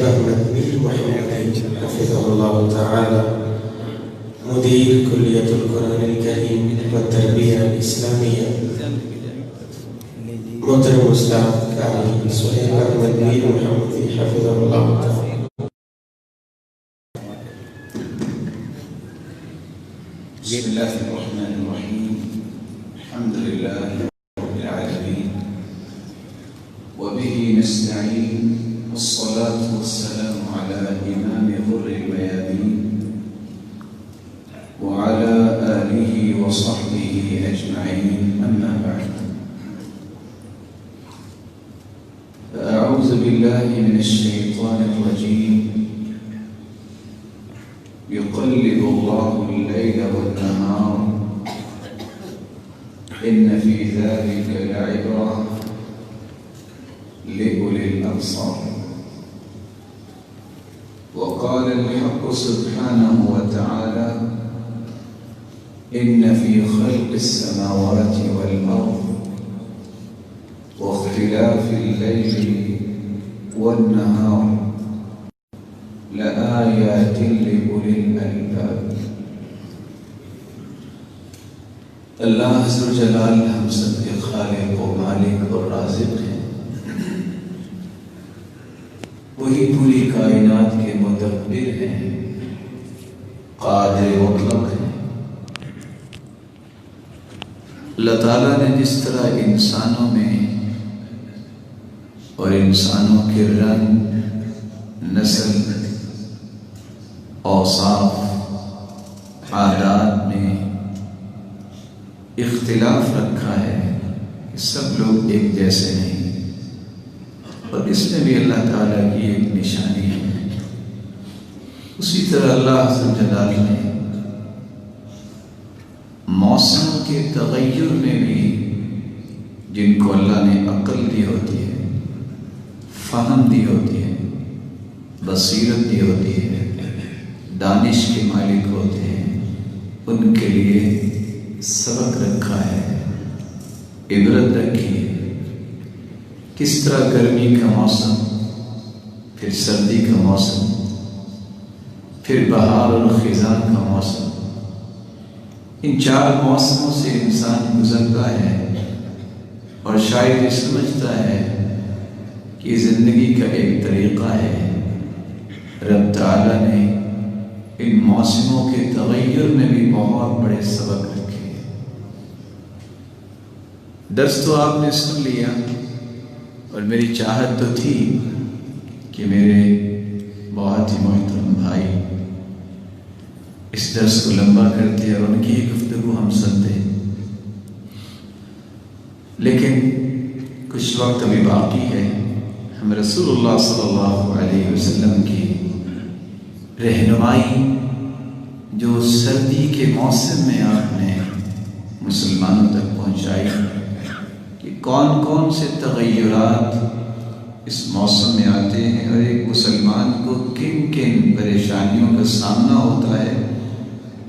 أحمد مير محمد حفظه الله تعالى مدير كلية القرآن الكريم والتربية الإسلامية محترم أستاذ قاری سہیل احمد میر محمد حفظه الله تعالى. بسم الله الرحمن الرحيم. الحمد لله رب العالمين وبه نستعين والصلاة والسلام على إمام غر الميامين وعلى آله وصحبه أجمعين، أما بعد. أعوذ بالله من الشيطان الرجيم. يقلب الله الليل والنهار إن في ذلك لعبرة لأولي الأبصار. وقال الحق سبحانه وتعالى إن في خلق السماوات والأرض واختلاف الليل والنهار لآيات لأولي الألباب. اللہ عز و جلال ہم سب کے خالق و مالک اور رازق ہیں. وہی پوری کائنات کے مدبر ہیں، قادر مطلق ہیں. اللہ تعالیٰ نے جس طرح انسانوں میں اور انسانوں کے رنگ، نسل، اوصاف، عادات میں اختلاف رکھا ہے کہ سب لوگ ایک جیسے نہیں، اور اس میں بھی اللہ تعالیٰ کی ایک نشانی ہے. اسی طرح اللہ عز و جلال نے موسم کے تغیر میں بھی جن کو اللہ نے عقل دی ہوتی ہے، فہم دی ہوتی ہے، بصیرت دی ہوتی ہے، دانش کے مالک ہوتے ہیں، ان کے لیے سبق رکھا ہے، عبرت رکھی ہے. کس طرح گرمی کا موسم، پھر سردی کا موسم، پھر بہار اور خزاں کا موسم، ان چار موسموں سے انسان گزرتا ہے اور شاید یہ سمجھتا ہے کہ زندگی کا ایک طریقہ ہے. رب تعالیٰ نے ان موسموں کے تغیر میں بھی بہت بڑے سبق رکھے. درس تو آپ نے سن لیا، اور میری چاہت تو تھی کہ میرے بہت ہی محترم بھائی اس درس کو لمبا کرتے اور ان کی ہی گفتگو ہم سنتے، لیکن کچھ وقت ابھی باقی ہے. ہم رسول اللہ صلی اللہ علیہ وسلم کی رہنمائی جو سردی کے موسم میں آپ نے مسلمانوں تک پہنچائی کہ کون کون سے تغیرات اس موسم میں آتے ہیں اور ایک مسلمان کو کن کن پریشانیوں کا سامنا ہوتا ہے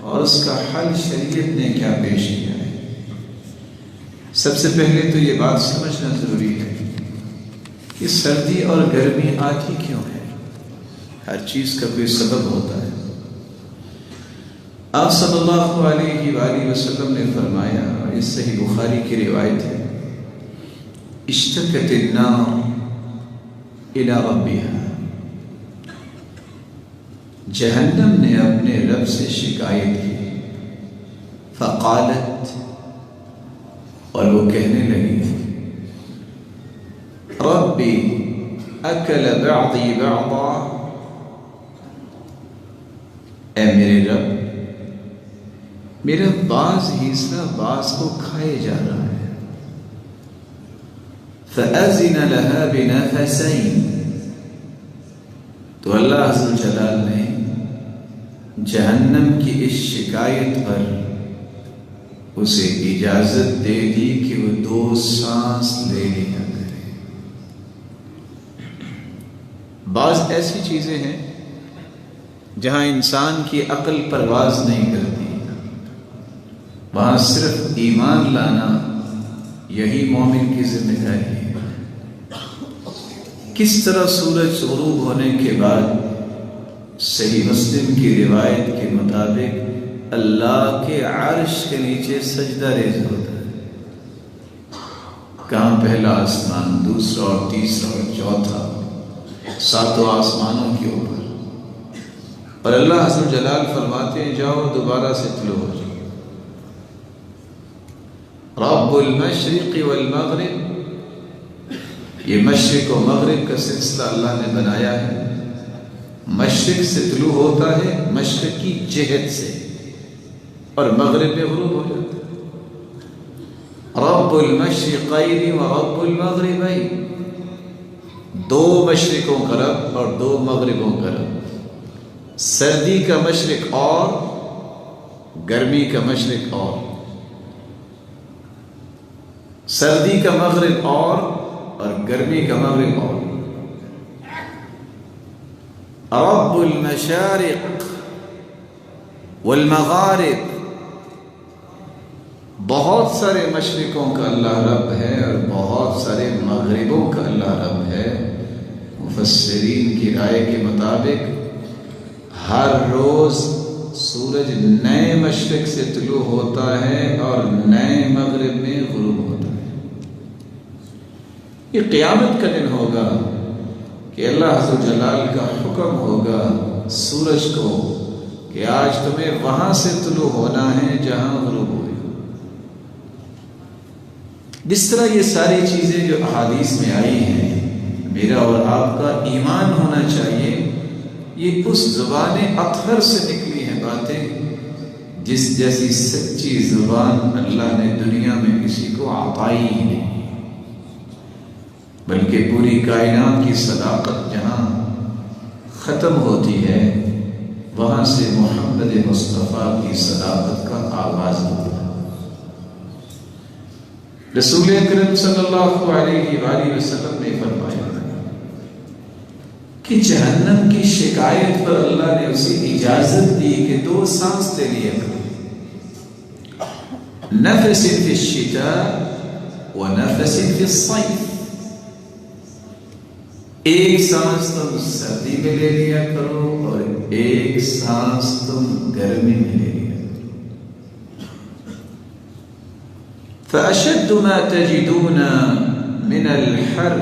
اور اس کا حل شریعت نے کیا پیش کیا ہے. سب سے پہلے تو یہ بات سمجھنا ضروری ہے کہ سردی اور گرمی آتی کیوں ہے. ہر چیز کا کوئی سبب ہوتا ہے. آپ صلی اللہ علیہ وآلہ وسلم نے فرمایا، اور اس صحیح بخاری کی روایت ہے، اشتکت النار الی ربها، جہنم نے اپنے رب سے شکایت کی. فقالت، اور وہ کہنے لگی، ربی اکل بعضی بعضا، اے میرے رب، میرا بعض حصہ بعض کو کھائے جا رہا ہے. فأذن لها بنفسين، تو اللہ عز و جلال نے جہنم کی اس شکایت پر اسے اجازت دے دی کہ وہ 2 سانس لے لیا کرے. بعض ایسی چیزیں ہیں جہاں انسان کی عقل پرواز نہیں کرتی، وہاں صرف ایمان لانا یہی مومن کی ذمہ داری ہے کس طرح سورج غروب ہونے کے بعد صحیح مسلم کی روایت کے مطابق اللہ کے عرش کے نیچے سجدہ ریز ہوتا ہے. کہاں پہلا آسمان، دوسرا اور تیسرا اور چوتھا، 7 آسمانوں کے اوپر. اور اللہ عز و جلال فرماتے ہیں جاؤ دوبارہ سے طلوع ہو جاؤ. رب المشرق والمغرب، یہ مشرق و مغرب کا سلسلہ اللہ نے بنایا ہے. مشرق سے طلوع ہوتا ہے مشرق کی جہت سے، اور مغرب میں غروب ہو جاتا ہے. رب المشرقین و رب المغربین، 2 مشرقوں کا رب اور 2 مغربوں کا رب. سردی کا مشرق اور گرمی کا مشرق اور، سردی کا مغرب اور گرمی کا مغرب اور. رب المشارق والمغارب، بہت سارے مشرقوں کا اللہ رب ہے اور بہت سارے مغربوں کا اللہ رب ہے. مفسرین کی رائے کے مطابق ہر روز سورج نئے مشرق سے طلوع ہوتا ہے اور نئے مغرب میں غروب ہوتا ہے. یہ قیامت کا دن ہوگا کہ اللہ عز و جلال کا حکم ہوگا سورج کو کہ آج تمہیں وہاں سے طلوع ہونا ہے جہاں غروب ہوئی. جس طرح یہ ساری چیزیں جو احادیث میں آئی ہیں، میرا اور آپ کا ایمان ہونا چاہیے یہ اس زبان اطہر سے نکلی ہیں باتیں جس جیسی سچی زبان اللہ نے دنیا میں کسی کو عطائی ہی نہیں. بلکہ پوری کائنات کی صداقت جہاں ختم ہوتی ہے وہاں سے محمد مصطفیٰ کی صداقت کا آغاز ہوتا ہے. رسول اکرم صلی اللہ علیہ وآلہ وسلم نے فرمایا کہ جہنم کی شکایت پر اللہ نے اسے اجازت دی کہ 2 سانس لے لیا کرو، نفس فی الشتاء و نفس فی الصیف. ایک سانس تم سردی میں لے لیا کرو اور ایک سانس تم گرمی میں لے لیا کرو. فأشد ما تجدون من الحر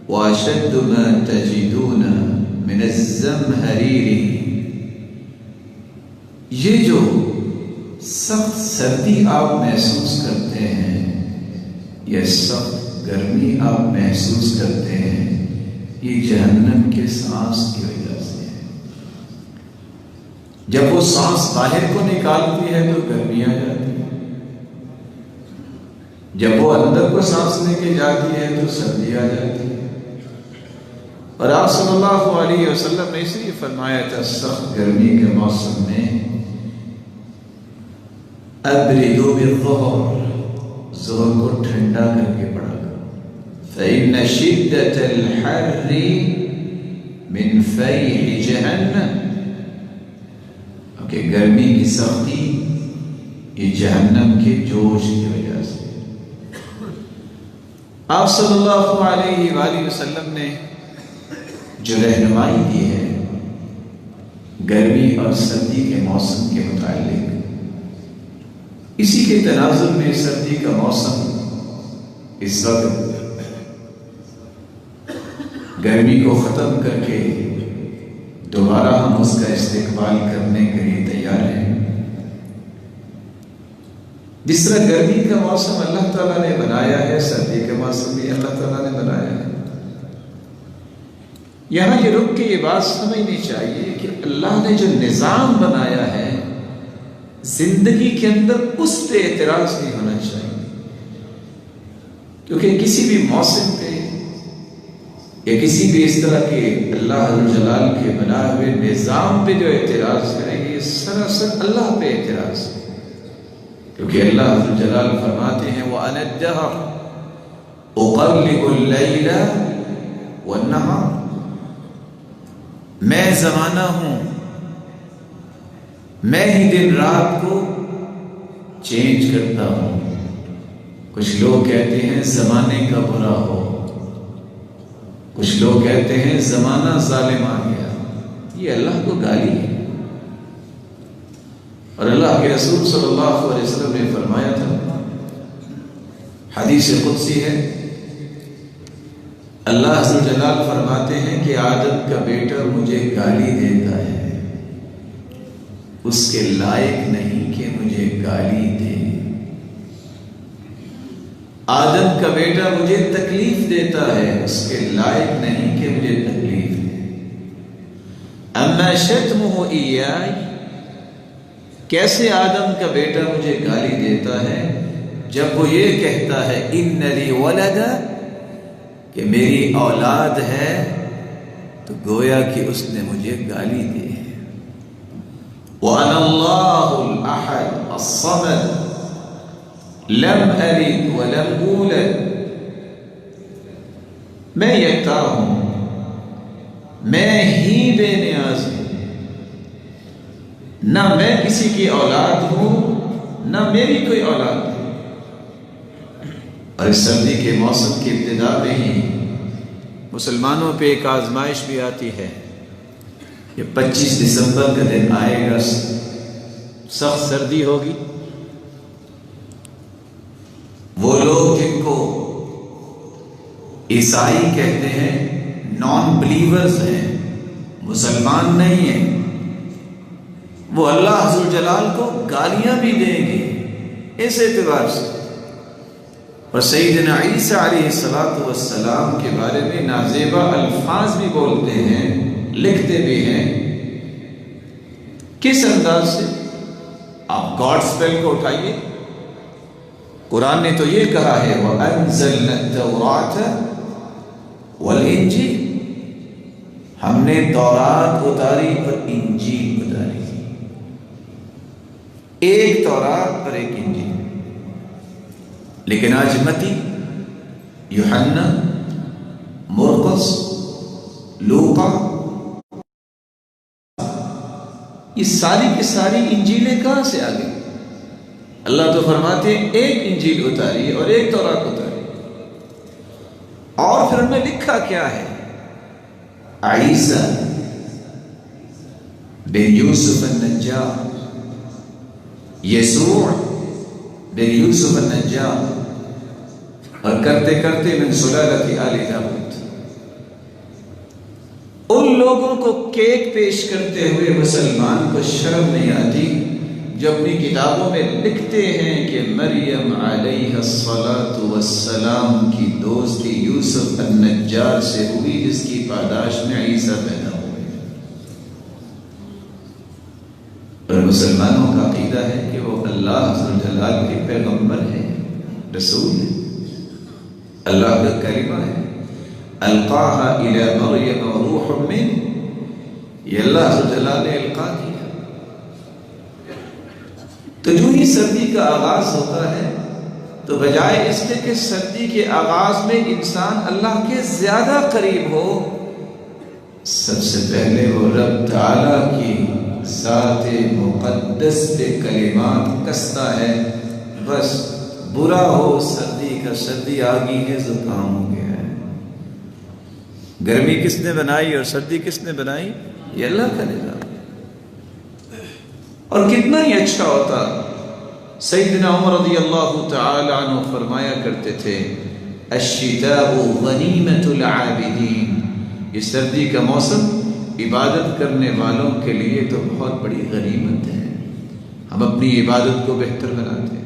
واشد ما تجدون من الزمهریر، یہ جو سخت سردی آپ محسوس کرتے ہیں، یہ سخت گرمی آپ محسوس کرتے ہیں، یہ جہنم کے سانس کی وجہ سے ہے. جب وہ سانس باہر کو نکالتی ہے تو گرمی آ جاتی ہے، جب وہ اندر کو سانس لے کے جاتی ہے تو سردی آ جاتی ہے. اور آپ صلی اللہ علیہ وسلم نے اس لیے فرمایا تھا سخت گرمی کے موسم میں ابردوا بالظہر، ظہر کو ٹھنڈا کر کے پڑھا کرو. فإن شدة الحر من فیح جہنم، کہ گرمی کی سختی یہ جہنم کے جوش کی وجہ سے. آپ صلی اللہ علیہ وآلہ وسلم نے جو رہنمائی دی ہے گرمی اور سردی کے موسم کے متعلق، اسی کے تناظر میں سردی کا موسم اس وقت گرمی کو ختم کر کے دوبارہ ہم اس کا استقبال کرنے کے لیے تیار ہیں. جس طرح گرمی کا موسم اللہ تعالیٰ نے بنایا ہے، سردی کا موسم بھی اللہ تعالیٰ نے بنایا ہے. یہاں یہ رک کے یہ بات سمجھنی چاہیے کہ اللہ نے جو نظام بنایا ہے زندگی کے اندر اس پہ اعتراض نہیں ہونا چاہیے. کیونکہ کسی بھی موسم پہ یا کسی بھی اس طرح کے اللہ جلال کے بنائے ہوئے نظام پہ جو اعتراض کریں گے یہ سراسر اللہ پہ اعتراض ہے. کیونکہ اللہ جلال فرماتے ہیں وَأَنَا الدَّهْرُ أُقَلِّبُ اللَّيْلَ وَالنَّهَارَ، میں زمانہ ہوں، میں ہی دن رات کو چینج کرتا ہوں. کچھ لوگ کہتے ہیں زمانے کا برا ہو، کچھ لوگ کہتے ہیں زمانہ ظالم آ گیا، یہ اللہ کو گالی ہے، اور اللہ کے رسول صلی اللہ علیہ وسلم نے فرمایا تھا، حدیث قدسی ہے، اللہ عز و جلال فرماتے ہیں کہ آدم کا بیٹا مجھے گالی دیتا ہے، اس کے لائق نہیں کہ مجھے گالی دے۔ آدم کا بیٹا مجھے تکلیف دیتا ہے، اس کے لائق نہیں کہ مجھے تکلیف دے۔ اما شتمہ ایائی، کیسے آدم کا بیٹا مجھے گالی دیتا ہے جب وہ یہ کہتا ہے ان لی ولد، کہ میری اولاد ہے، تو گویا کہ اس نے مجھے گالی دی ہے۔ وَأَنَا اللَّهُ الْأَحَدُ الصَّمَدُ لم ألد ولم أولد، میں یکتا ہوں، میں ہی بے نیاز ہوں، نہ میں کسی کی اولاد ہوں نہ میری کوئی اولاد ہے۔ اور اس سردی کے موسم کی ابتدا میں ہی مسلمانوں پہ ایک آزمائش بھی آتی ہے، یہ 25 دسمبر کا دن آئے گا، سخت سردی ہوگی، وہ لوگ جن کو عیسائی کہتے ہیں، نان بلیورز ہیں، مسلمان نہیں ہیں، وہ اللہ عز و جلال کو گالیاں بھی دیں گے اس اعتبار سے، اور سیدنا عیسیٰ علیہ السلام کے بارے میں نازیبا الفاظ بھی بولتے ہیں، لکھتے بھی ہیں۔ کس انداز سے؟ آپ گاڈ اسپیل کو اٹھائیے، قرآن نے تو یہ کہا ہے وَأَنزَلْنَا التَّوْرَاةَ وَالْإِنْجِيلَ، ہم نے تورات اتاری اور انجیل اتاری، ایک تورات اور ایک انجیل۔ لیکن آج متی، یوحنا، مرقس، لوقا، یہ ساری کی ساری انجیلیں کہاں سے آ گئی؟ اللہ تو فرماتے ہیں ایک انجیل اتاری اور ایک تورات اتاری، اور پھر ان میں لکھا کیا ہے؟ عیسیٰ بن یوسف النجار، یسوع بن یوسف النجار، اور کرتے کرتے من سلالۃ آل داؤد۔ ان لوگوں کو کیک پیش کرتے ہوئے مسلمان کو شرم نہیں آتی جو اپنی کتابوں میں لکھتے ہیں کہ مریم علیہ الصلاۃ والسلام کی دوستی یوسف النجار سے ہوئی، جس کی پاداش میں عیسیٰ پیدا ہوئے۔ اور مسلمانوں کا عقیدہ ہے کہ وہ اللہ عز و جلال کے پیغمبر ہیں، رسول ہیں، اللہ کا کلمہ ہے، القاہا الی مریم روح من، یہ اللہ عز و جلال نے القا کیا۔ تو جو ہی سردی کا آغاز ہوتا ہے تو بجائے اس کے کہ سردی کے آغاز میں انسان اللہ کے زیادہ قریب ہو، سب سے پہلے وہ رب تعالیٰ کی ذات مقدس پہ کلمات کستا ہے۔ بس برا ہو سردی کا، سردی آ گئی ہے، زکام ہو گیا ہے۔ گرمی کس نے بنائی اور سردی کس نے بنائی؟ یہ اللہ کا نظام۔ اور کتنا ہی اچھا ہوتا، سیدنا عمر رضی اللہ تعالی عنہ فرمایا کرتے تھے الشتاء غنیمۃ العابدین، یہ سردی کا موسم عبادت کرنے والوں کے لیے تو بہت بڑی غنیمت ہے، ہم اپنی عبادت کو بہتر بناتے ہیں۔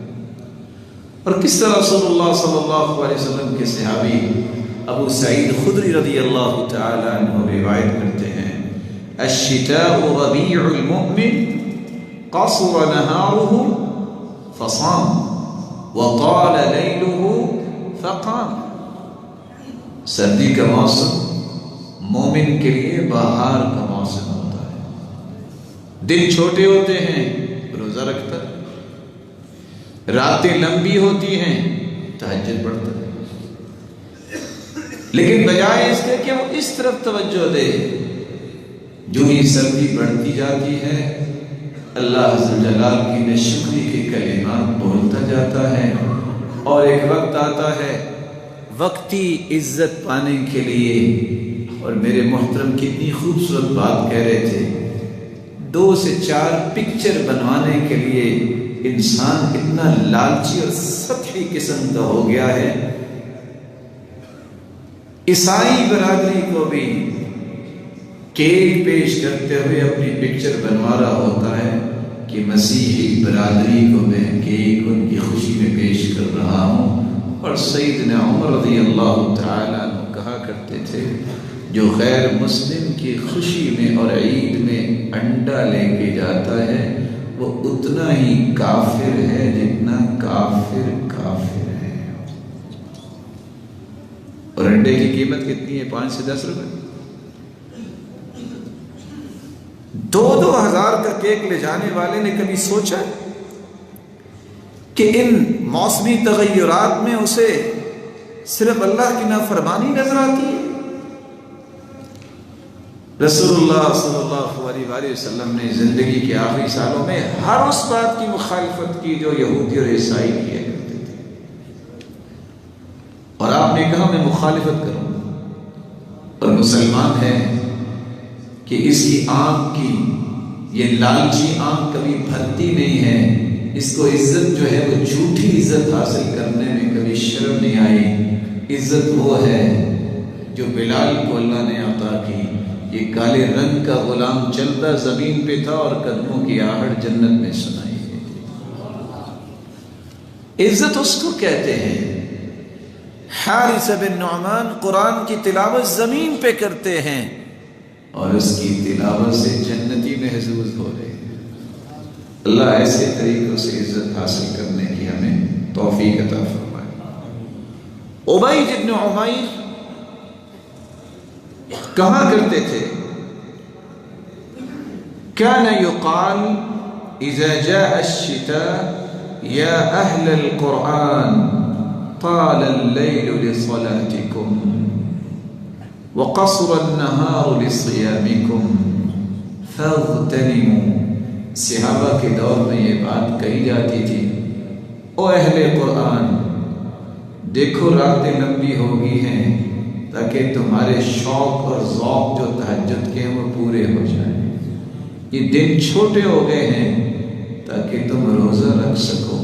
اور کس طرح رسول اللہ صلی اللہ علیہ وسلم کے صحابی ابو سعید خدری رضی اللہ تعالی عنہ روایت کرتے ہیں الشتاء ربیع المؤمن قصر نهاره فصام وطال ليله فقام، سردی کا موسم مومن کے لیے بہار کا موسم ہوتا ہے، دن چھوٹے ہوتے ہیں روزہ رکھتا ہے، راتیں لمبی ہوتی ہیں تہجد پڑھتا ہے، لیکن بجائے اس کے کہ وہ اس طرف توجہ دے، جو ہی سردی بڑھتی جاتی ہے اللہ عز و جلال کی نشکری کے کلمات بولتا جاتا ہے، اور ایک وقت آتا ہے وقتی عزت پانے کے لیے، اور میرے محترم کتنی خوبصورت بات کہہ رہے تھے، 2 سے 4 پکچر بنوانے کے لیے انسان اتنا لالچی اور سطحی قسم کا ہو گیا ہے۔ عیسائی برادری کو بھی کیک پیش کرتے ہوئے اپنی پکچر بنوا رہا ہوتا ہے کہ مسیحی برادری کو میں کیک ان کی خوشی میں پیش کر رہا ہوں۔ اور سیدنا عمر رضی اللہ تعالیٰ عنہ کہا کرتے تھے، جو غیر مسلم کی خوشی میں اور عید میں انڈا لے کے جاتا ہے وہ اتنا ہی کافر ہے جتنا کافر کافر ہے۔ اور انڈے کی قیمت کتنی ہے؟ 5 سے 10 روپے۔ 2-2 ہزار کا کیک لے جانے والے نے کبھی سوچا کہ ان موسمی تغیرات میں اسے صرف اللہ کی نافرمانی نظر آتی ہے؟ رسول اللہ صلی اللہ علیہ وآلہ وسلم نے زندگی کے آخری سالوں میں ہر اس بات کی مخالفت کی جو یہودی اور عیسائی کیا کرتے تھے، اور آپ نے کہا میں مخالفت کروں، اور مسلمان ہے کہ اس کی آنکھ کی یہ لالچی آنکھ کبھی بھرتی نہیں ہے، اس کو عزت جو ہے وہ جھوٹی عزت حاصل کرنے میں کبھی شرم نہیں آئی۔ عزت وہ ہے جو بلال کو اللہ نے عطا کی۔ یہ کالے رنگ کا غلام چلتا زمین پہ تھا اور قدموں کی آہٹ جنت میں سنائی گئی۔ عزت اس کو کہتے ہیں۔ حارث بن نعمان قرآن کی تلاوت زمین پہ کرتے ہیں اور اس کی تلاوت سے جنتی محظوظ ہو رہے ہیں۔ اللہ ایسے طریقوں سے عزت حاصل کرنے کی ہمیں توفیق عطا فرمائے۔ عبید بن عمیر کہا کرتے تھے، كان يقال اذا جاء الشتاء يا اهل القرآن طال الليل لصلاتكم وقصر النهار لصيامكم فاغتنموا۔ صحابہ کے دور میں یہ بات کہی جاتی تھی، او اہل قرآن دیکھو راتیں لمبی ہو گئی ہیں تاکہ تمہارے شوق اور ذوق جو تہجد کے ہیں وہ پورے ہو جائیں، یہ دن چھوٹے ہو گئے ہیں تاکہ تم روزہ رکھ سکو۔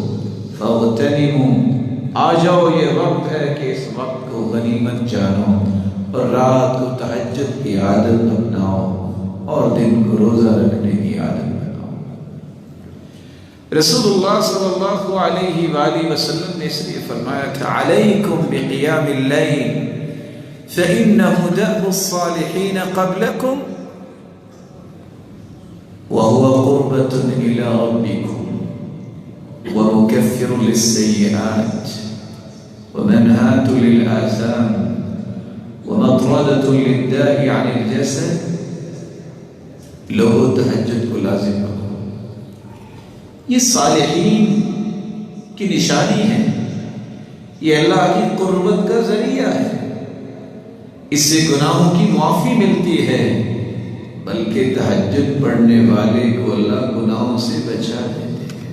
فاغتنموا، آ جاؤ، یہ وقت ہے کہ اس وقت کو غنیمت جانو اور رات کو تہجد کی عادت اپناؤ اور دن کو روزہ رکھنے کی عادت بناؤ۔ رسول اللہ صلی اللہ علیہ وآلہ وسلم نے اس لیے فرمایا تھا، علیکم بقیام اللیل فإنه دأب الصالحین قبلکم وهو قربة إلى ربكم ومكفر للسيئات ومنهاة للآثام ومطردة للداء عن الجسد۔ لوگوں تہجد کو لازم رکھو، یہ صالحین کی نشانی ہے، یہ اللہ کی قربت کا ذریعہ ہے، اس سے گناہوں کی معافی ملتی ہے، بلکہ تہجد پڑھنے والے کو اللہ گناہوں سے بچا دیتے ہیں۔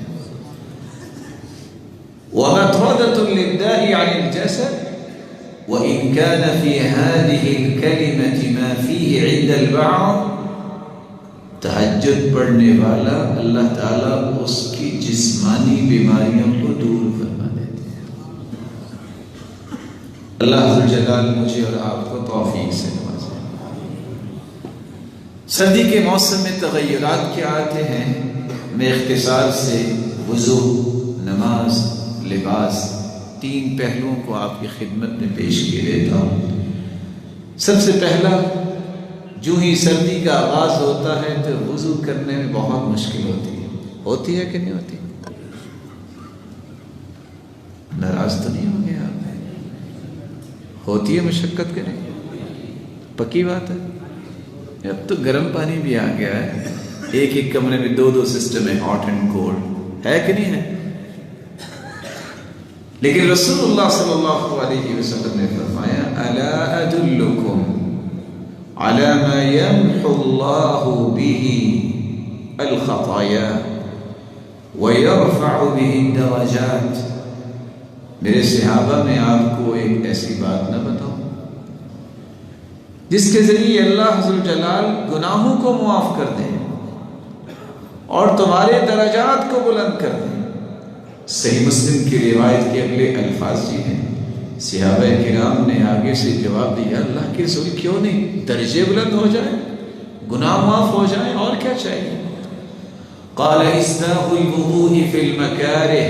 وَمَطْرَدَةٌ لِلدَّاءِ عَنِ الْجَسَدِ وَإِنْ كَانَ فِي هَذِهِ الْكَلِمَةِ مَا فِيهِ عِنْدَ الْبَعْضِ، تہجد پڑھنے والا اللہ تعالیٰ اس کی جسمانی بیماریوں کو دور فرما دیتے ہیں۔ اللہ ذوالجلال مجھے اور آپ کو توفیق سے نوازے۔ سردی کے موسم میں تغیرات کیا آتے ہیں؟ میں اختصار سے وضو، نماز، لباس، 3 پہلوؤں کو آپ کی خدمت میں پیش کیے دیتا ہوں۔ سب سے پہلا، جو ہی سردی کا آغاز ہوتا ہے تو وضو کرنے میں بہت مشکل ہوتی ہے کہ نہیں ہوتی؟ ناراض تو نہیں ہوں گے آپ؟ ہوتی ہے مشقت کے نہیں؟ پکی بات ہے۔ اب تو گرم پانی بھی آ گیا ہے، ایک کمرے میں 2 سسٹم ہے، ہاٹ اینڈ کولڈ، ہے کہ نہیں ہے؟ لیکن رسول اللہ صلی اللہ علیہ وسلم نے فرمایا، الا ادلکم علی ما یمحو اللہ بہ الخطایا ویرفع بہ الدرجات۔ میرے صحابہ میں آپ کو ایک ایسی بات نہ بتاؤں جس کے ذریعے اللہ عز و جلال گناہوں کو معاف کر دیں اور تمہارے درجات کو بلند کر دیں۔ صحیح مسلم کی روایت کے اگلے الفاظ یہ ہیں، صحابہ کرام نے آگے سے جواب دیا، اللہ کے رسول کیوں نہیں، درجے بلند ہو جائیں، گناہ معاف ہو جائیں، اور کیا چاہیے؟ قال إسباغ الوضوء في المكاره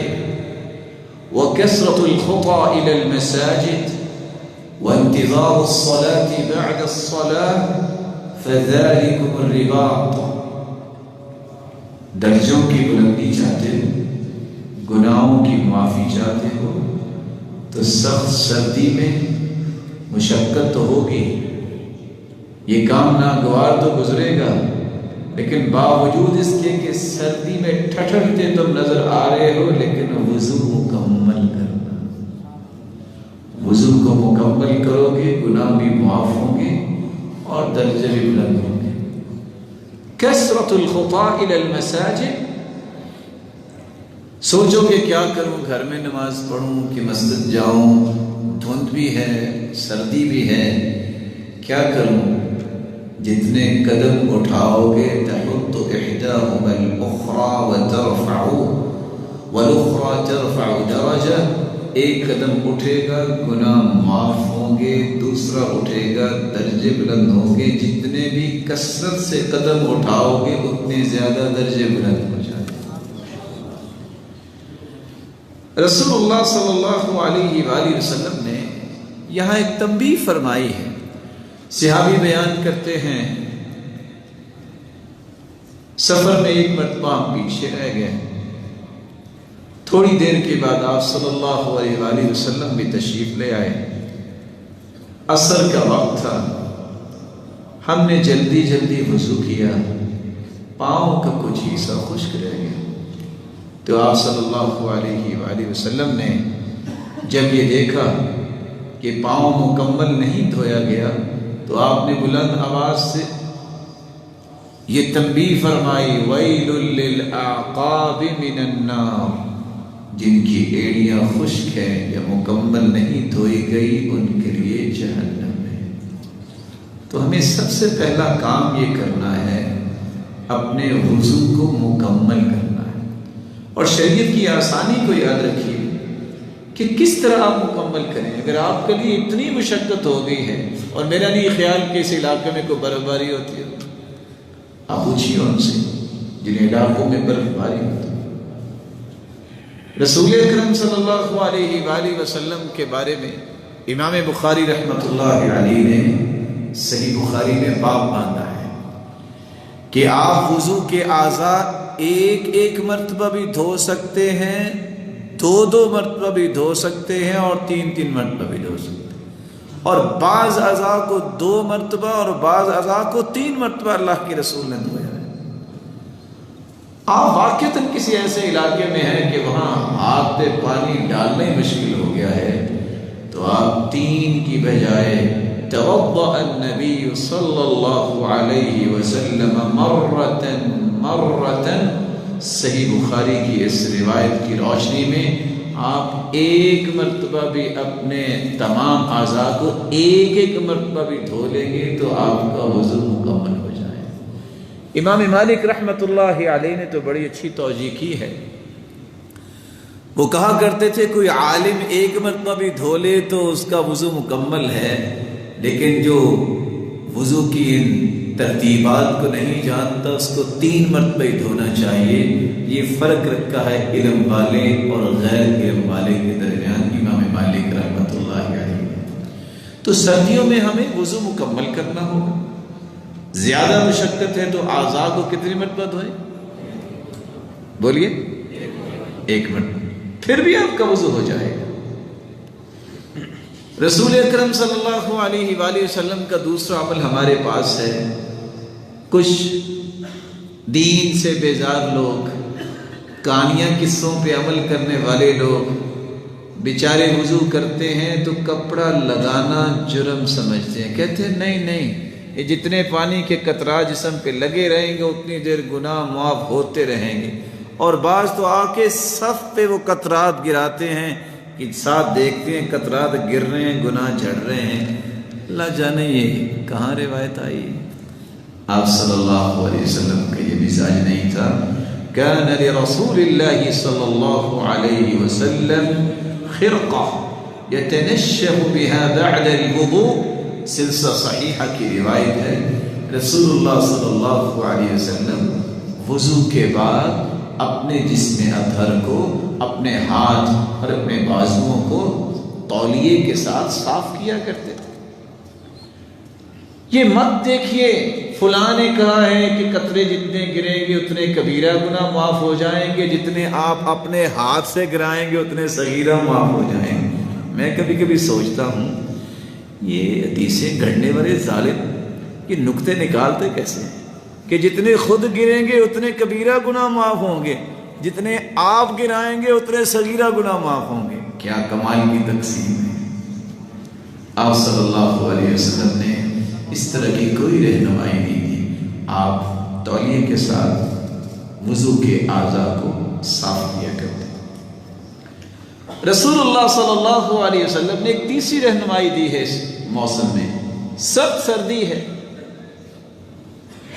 وكثرة الخطى إلى المساجد وانتظار الصلاة بعد الصلاة فذلكم الرباط۔ درجوں کی بلندی چاہتے ہو، گناہوں کی معافی چاہتے ہو تو سخت سردی میں مشقت تو ہوگی، یہ کام ناگوار تو گزرے گا، لیکن باوجود اس کے کہ سردی میں ٹھٹھرتے تم نظر آ رہے ہو، لیکن وضو مکمل کرنا، وضو کو مکمل کرو گے، گناہ بھی معاف ہوں گے اور درجے بھی بلند ہوں گے۔ کثرت الخطا الی المساجد، سوچو کہ کیا کروں، گھر میں نماز پڑھوں کہ مسجد جاؤں، دھند بھی ہے، سردی بھی ہے، کیا کروں؟ جتنے قدم اٹھاؤ گے تحط احداهما الاخرى وترفع والاخرى ترفع درجہ، ایک قدم اٹھے گا گناہ معاف ہوں گے، دوسرا اٹھے گا درجے بلند ہوں گے، جتنے بھی کثرت سے قدم اٹھاؤ گے اتنے زیادہ درجے بلند ہو جائیں گے۔ رسول اللہ صلی اللہ علیہ وآلہ وسلم نے یہاں ایک تنبیہ فرمائی ہے۔ صحابی بیان کرتے ہیں، سفر میں ایک مرتبہ ہم پیچھے رہ گئے، تھوڑی دیر کے بعد آپ صلی اللہ علیہ وآلہ وسلم بھی تشریف لے آئے، عصر کا وقت تھا، ہم نے جلدی جلدی وضو کیا، پاؤں کا کچھ حصہ خشک رہ گیا، تو آپ صلی اللہ علیہ وآلہ وسلم نے جب یہ دیکھا کہ پاؤں مکمل نہیں دھویا گیا تو آپ نے بلند آواز سے یہ تنبیہ فرمائی، وَيْلٌ لِلْأَعْقَابِ مِنَ النَّارِ، جن کی ایڑیاں خشک ہیں یا مکمل نہیں دھوئی گئی ان کے لیے جہنم ہے۔ تو ہمیں سب سے پہلا کام یہ کرنا ہے، اپنے وضو کو مکمل کرنا ہے، اور شریعت کی آسانی کو یاد رکھیے کہ کس طرح آپ مکمل کریں۔ اگر آپ کے لیے اتنی مشقت ہو گئی ہے، اور میرا نہیں خیال کہ اس علاقے میں کوئی برف باری ہوتی ہے، آپ پوچھیے ان سے جن علاقوں میں برف باری ہوتی ہے۔ رسول اکرم صلی اللہ علیہ وآلہ وسلم کے بارے میں امام بخاری رحمۃ اللہ علیہ نے صحیح بخاری میں باب باندھا ہے کہ آپ وضو کے اعضاء ایک ایک مرتبہ بھی دھو سکتے ہیں، دو مرتبہ بھی دھو سکتے ہیں، اور تین مرتبہ بھی دھو سکتے ہیں، اور بعض اعضاء کو 2 مرتبہ اور بعض اعضاء کو 3 مرتبہ اللہ کے رسول نے دھویا ہے۔ آپ واقعتاً کسی ایسے علاقے میں ہیں کہ وہاں ہاتھ پہ پانی ڈالنا ہی مشکل ہو گیا ہے، تو آپ 3 کی بجائے توضأ النبی صلی اللہ علیہ وسلم مرتن، صحیح بخاری کی اس روایت کی روشنی میں آپ 1 مرتبہ بھی اپنے تمام اعضاء کو 1 مرتبہ بھی دھو لیں گے تو آپ کا وضو مکمل ہو جائے۔ امام مالک رحمۃ اللہ علیہ نے تو بڑی اچھی توجیہ کی ہے، وہ کہا کرتے تھے کوئی عالم 1 مرتبہ بھی دھو لے تو اس کا وضو مکمل ہے، لیکن جو وضو کی ان ترتیبات کو نہیں جانتا اس کو 3 مرتبہ ہی دھونا چاہیے۔ یہ فرق رکھا ہے علم والے اور غیر علم والے کے درمیان امام مالک رحمۃ اللہ علیہ۔ تو سردیوں میں ہمیں وضو مکمل کرنا ہوگا، زیادہ مشقت ہے تو اعضاء کو کتنی مرتبہ دھوئیں؟ بولیے 1 مرتبہ، پھر بھی آپ کا وضو ہو جائے گا۔ رسول اکرم صلی اللہ علیہ وآلہ وسلم کا دوسرا عمل ہمارے پاس ہے، کچھ دین سے بیزار لوگ، کہانیاں قصوں پہ عمل کرنے والے لوگ بیچارے وضو کرتے ہیں تو کپڑا لگانا جرم سمجھتے ہیں، کہتے ہیں نہیں یہ جتنے پانی کے قطرات جسم پہ لگے رہیں گے اتنی دیر گناہ معاف ہوتے رہیں گے، اور بعض تو آ کے صف پہ وہ قطرات گراتے ہیں کہ ساتھ دیکھتے ہیں قطرات گر رہے ہیں، گناہ جھڑ رہے ہیں، اللہ جانے یہ کہاں روایت آئی۔ آپ صلی اللہ علیہ وسلم کا یہ مزاج نہیں تھا۔ کان لرسول اللہ صلی اللہ علیہ وسلم خرقہ یتنشف بها بعد الوضوء، سلسلہ صحیحہ کی روایت ہے، رسول اللہ صلی اللہ علیہ وسلم وضو کے بعد اپنے جسم اطہر کو، اپنے ہاتھ اور اپنے بازوؤں کو تولیے کے ساتھ صاف کیا کرتے تھے۔ یہ مت دیکھیے فلاں نے کہا ہے کہ قطرے جتنے گریں گے اتنے کبیرہ گناہ معاف ہو جائیں گے، جتنے آپ اپنے ہاتھ سے گرائیں گے اتنے صغیرہ معاف ہو جائیں گے۔ میں کبھی کبھی سوچتا ہوں یہ حدیثیں گھڑنے والے ظالم یہ نکتے نکالتے کیسے ہیں کہ جتنے خود گریں گے اتنے کبیرہ گناہ معاف ہوں گے، جتنے آپ گرائیں گے اتنے صغیرہ گناہ معاف ہوں گے۔ کیا کمال کی تقسیم ہے۔ آپ صلی اللہ علیہ وسلم نے اس طرح کی کوئی رہنمائی نہیں دی، آپ تولیے کے ساتھ وضو کے اعضاء کو صاف کیا کرتے۔ رسول اللہ صلی اللہ علیہ وسلم نے ایک تیسری رہنمائی دی ہے اس موسم میں، سخت سردی ہے،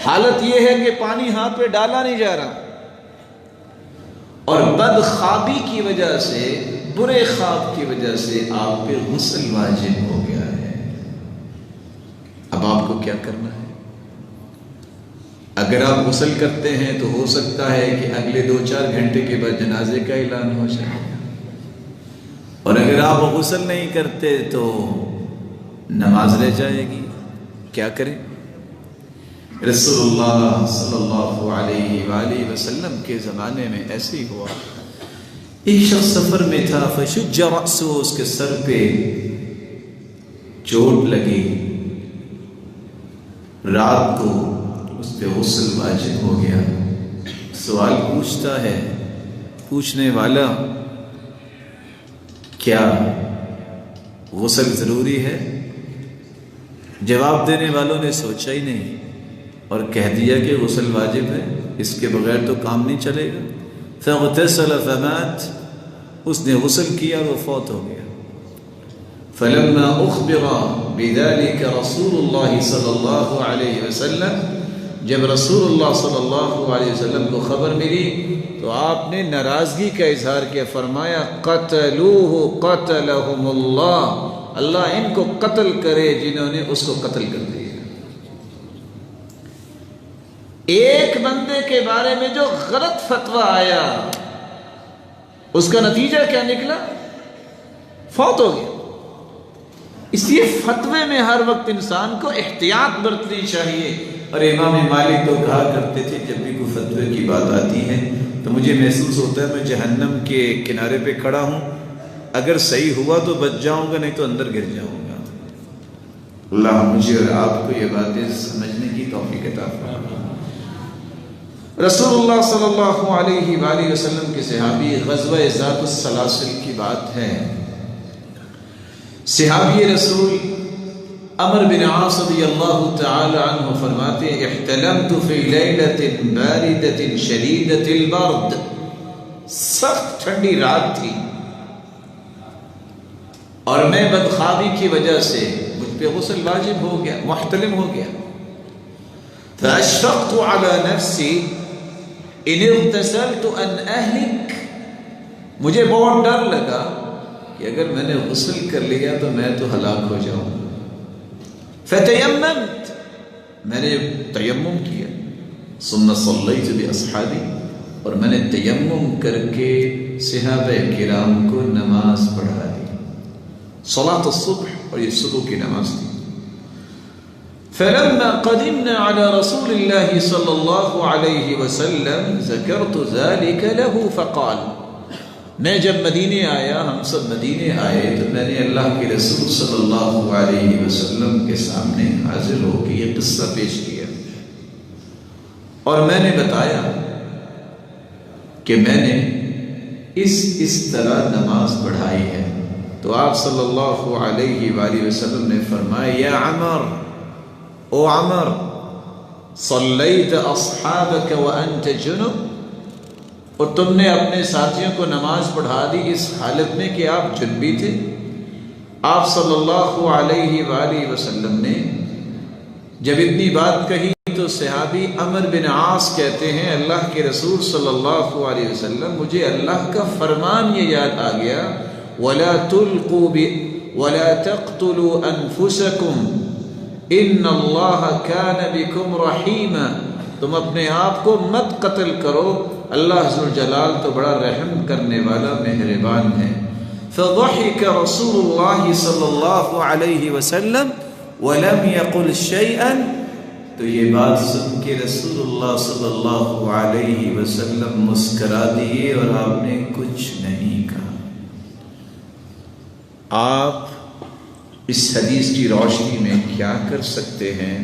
حالت یہ ہے کہ پانی ہاتھ پہ ڈالا نہیں جا رہا، اور بدخوابی کی وجہ سے، برے خواب کی وجہ سے آپ پہ غسل واجب ہو گیا ہے۔ اب آپ کو کیا کرنا ہے؟ اگر آپ غسل کرتے ہیں تو ہو سکتا ہے کہ اگلے 2-4 گھنٹے کے بعد جنازے کا اعلان ہو جائے، اور اگر آپ غسل نہیں کرتے تو نماز رہ جائے گی۔ کیا کریں؟ رسول اللہ صلی اللہ علیہ وآلہ وسلم کے زمانے میں ایسے ہی ہوا۔ ایک شخص سفر میں تھا، فشج رأسہ، اس کے سر پہ چوٹ لگی، رات کو اس پہ غسل واجب ہو گیا۔ سوال پوچھتا ہے پوچھنے والا، کیا غسل ضروری ہے؟ جواب دینے والوں نے سوچا ہی نہیں اور کہہ دیا کہ غسل واجب ہے، اس کے بغیر تو کام نہیں چلے گا۔ فاغتسل فمات، اس نے غسل کیا اور وہ فوت ہو گیا۔ فلما اخبر بذلك رسول اللہ صلی اللہ علیہ وسلم، جب رسول اللہ صلی اللہ علیہ وسلم کو خبر ملی تو آپ نے ناراضگی کا اظہار کیا، فرمایا قتلوہ قتلہم اللہ، اللہ ان کو قتل کرے جنہوں نے اس کو قتل کر دیا۔ ایک بندے کے بارے میں جو غلط فتویٰ آیا اس کا نتیجہ کیا نکلا؟ فوت ہو گیا۔ اس لیے فتوے میں ہر وقت انسان کو احتیاط برتنی چاہیے۔ اور امام مالک تو کہا کرتے تھے جب بھی کوئی فتوے کی بات آتی ہے تو مجھے محسوس ہوتا ہے میں جہنم کے کنارے پہ کھڑا ہوں، اگر صحیح ہوا تو بچ جاؤں گا، نہیں تو اندر گر جاؤں گا۔ اللہ مجھے اور آپ کو یہ باتیں سمجھنے کی توفیق عطا فرمائے۔ رسول اللہ صلی اللہ علیہ وآلہ وسلم کے صحابی، غزوہ ذات السلاسل کی بات ہے، صحابی رسول عمر بن عاص رضی اللہ تعالی عنہ فرماتے ہیں، احتلمت فی لیلۃ باردۃ شدیدۃ البرد، سخت ٹھنڈی رات تھی اور میں بدخوابی کی وجہ سے مجھ پہ غسل واجب ہو گیا، محتلم ہو گیا۔ فاشفقت علی نفسی ان اغتسلت ان اہلک، مجھے بہت ڈر لگا کہ اگر میں نے غسل کر لیا تو میں تو ہلاک ہو جاؤں۔ فتیممت، میں نے تیمم کیا، ثم صلیت باصحابی، اور میں نے تیمم کر کے صحابہ کرام کو نماز پڑھا دی، صلاۃ الصبح، اور یہ صبح کی نماز تھی۔ فلما قدمنا على رسول الله صلى الله عليه وسلم ذكرت ذلك له فقال، میں جب مدینے آیا، ہم سب مدینے آئے، تو میں نے اللہ کے رسول صلی اللہ علیہ وسلم کے سامنے حاضر ہو کے یہ قصہ پیش کیا اور میں نے بتایا کہ میں نے اس طرح نماز پڑھائی ہے۔ تو آپ صلی اللہ علیہ وآلہ وسلم نے فرمایا، یا عمر، او عمر، صلیت اصحابک وانت جنب، اور تم نے اپنے ساتھیوں کو نماز پڑھا دی اس حالت میں کہ آپ جنبی تھے۔ آپ صلی اللہ علیہ وآلہ وسلم نے جب اتنی بات کہی تو صحابی عمر بن عاص کہتے ہیں اللہ کے رسول صلی اللہ علیہ وسلم مجھے اللہ کا فرمان یہ یاد آ گیا وَلَا تَقْتُلُوا أَنفُسَكُمْ إِنَّ اللَّهَ كَانَ بِكُمْ رَحِيمًا، تم اپنے آپ کو مت قتل کرو، اللہ ذوالجلال تو بڑا رحم کرنے والا مہربان ہے۔ فَضَحِكَ رَسُولُ اللَّهِ صلی اللہ علیہ وسلم وَلَمْ يَقُلْ شَيْئًا، تو یہ بات سن کے رسول اللہ صلی اللہ علیہ وسلم مسکرا دیے اور آپ نے کچھ نہیں کہا۔ آپ اس حدیث کی روشنی میں کیا کر سکتے ہیں؟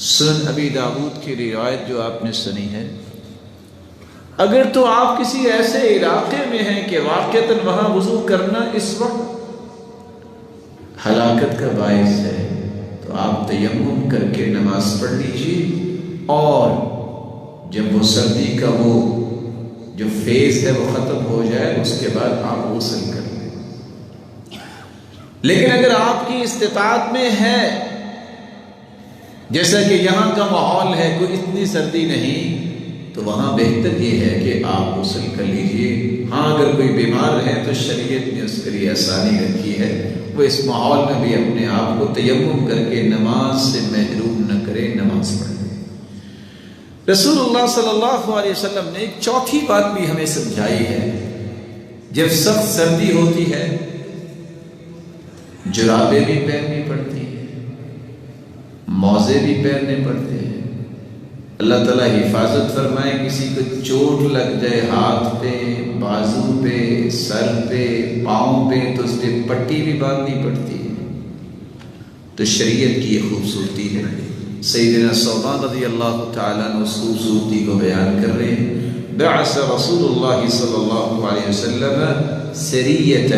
سنن ابی داؤد کی روایت جو آپ نے سنی ہے، اگر تو آپ کسی ایسے علاقے میں ہیں کہ واقعتاً وہاں وضو کرنا اس وقت ہلاکت کا باعث ہے تو آپ تیمم کر کے نماز پڑھ لیجیے، اور جب وہ سردی کا وہ جو فیز ہے وہ ختم ہو جائے اس کے بعد آپ غسل کر لیں۔ لیکن اگر آپ کی استطاعت میں ہے، جیسا کہ یہاں کا ماحول ہے، کوئی اتنی سردی نہیں، تو وہاں بہتر یہ ہے کہ آپ غسل کر لیجیے۔ ہاں اگر کوئی بیمار ہے تو شریعت نے اس کے لیے آسانی رکھی ہے، وہ اس ماحول میں بھی اپنے آپ کو تیمم کر کے نماز سے محروم نہ کرے، نماز پڑھے۔ رسول اللہ صلی اللہ علیہ وسلم نے ایک چوتھی بات بھی ہمیں سمجھائی ہے، جب سخت سردی ہوتی ہے جرابیں بھی پہننی پڑتی ہیں، موزے بھی پہننے پڑتے ہیں۔ اللہ تعالیٰ حفاظت فرمائے، کسی کو چوٹ لگ جائے ہاتھ پہ، بازو پہ، سر پہ، پاؤں پہ، تو اس پہ پٹی بھی باندھنی پڑتی ہے۔ تو شریعت کی یہ خوبصورتی ہے۔ سیدنا ثوبان رضی اللہ تعالیٰ عنہ اس خوبصورتی کو بیان کر رہے ہیں۔ بعث رسول اللہ صلی اللہ علیہ وسلم سریۃً،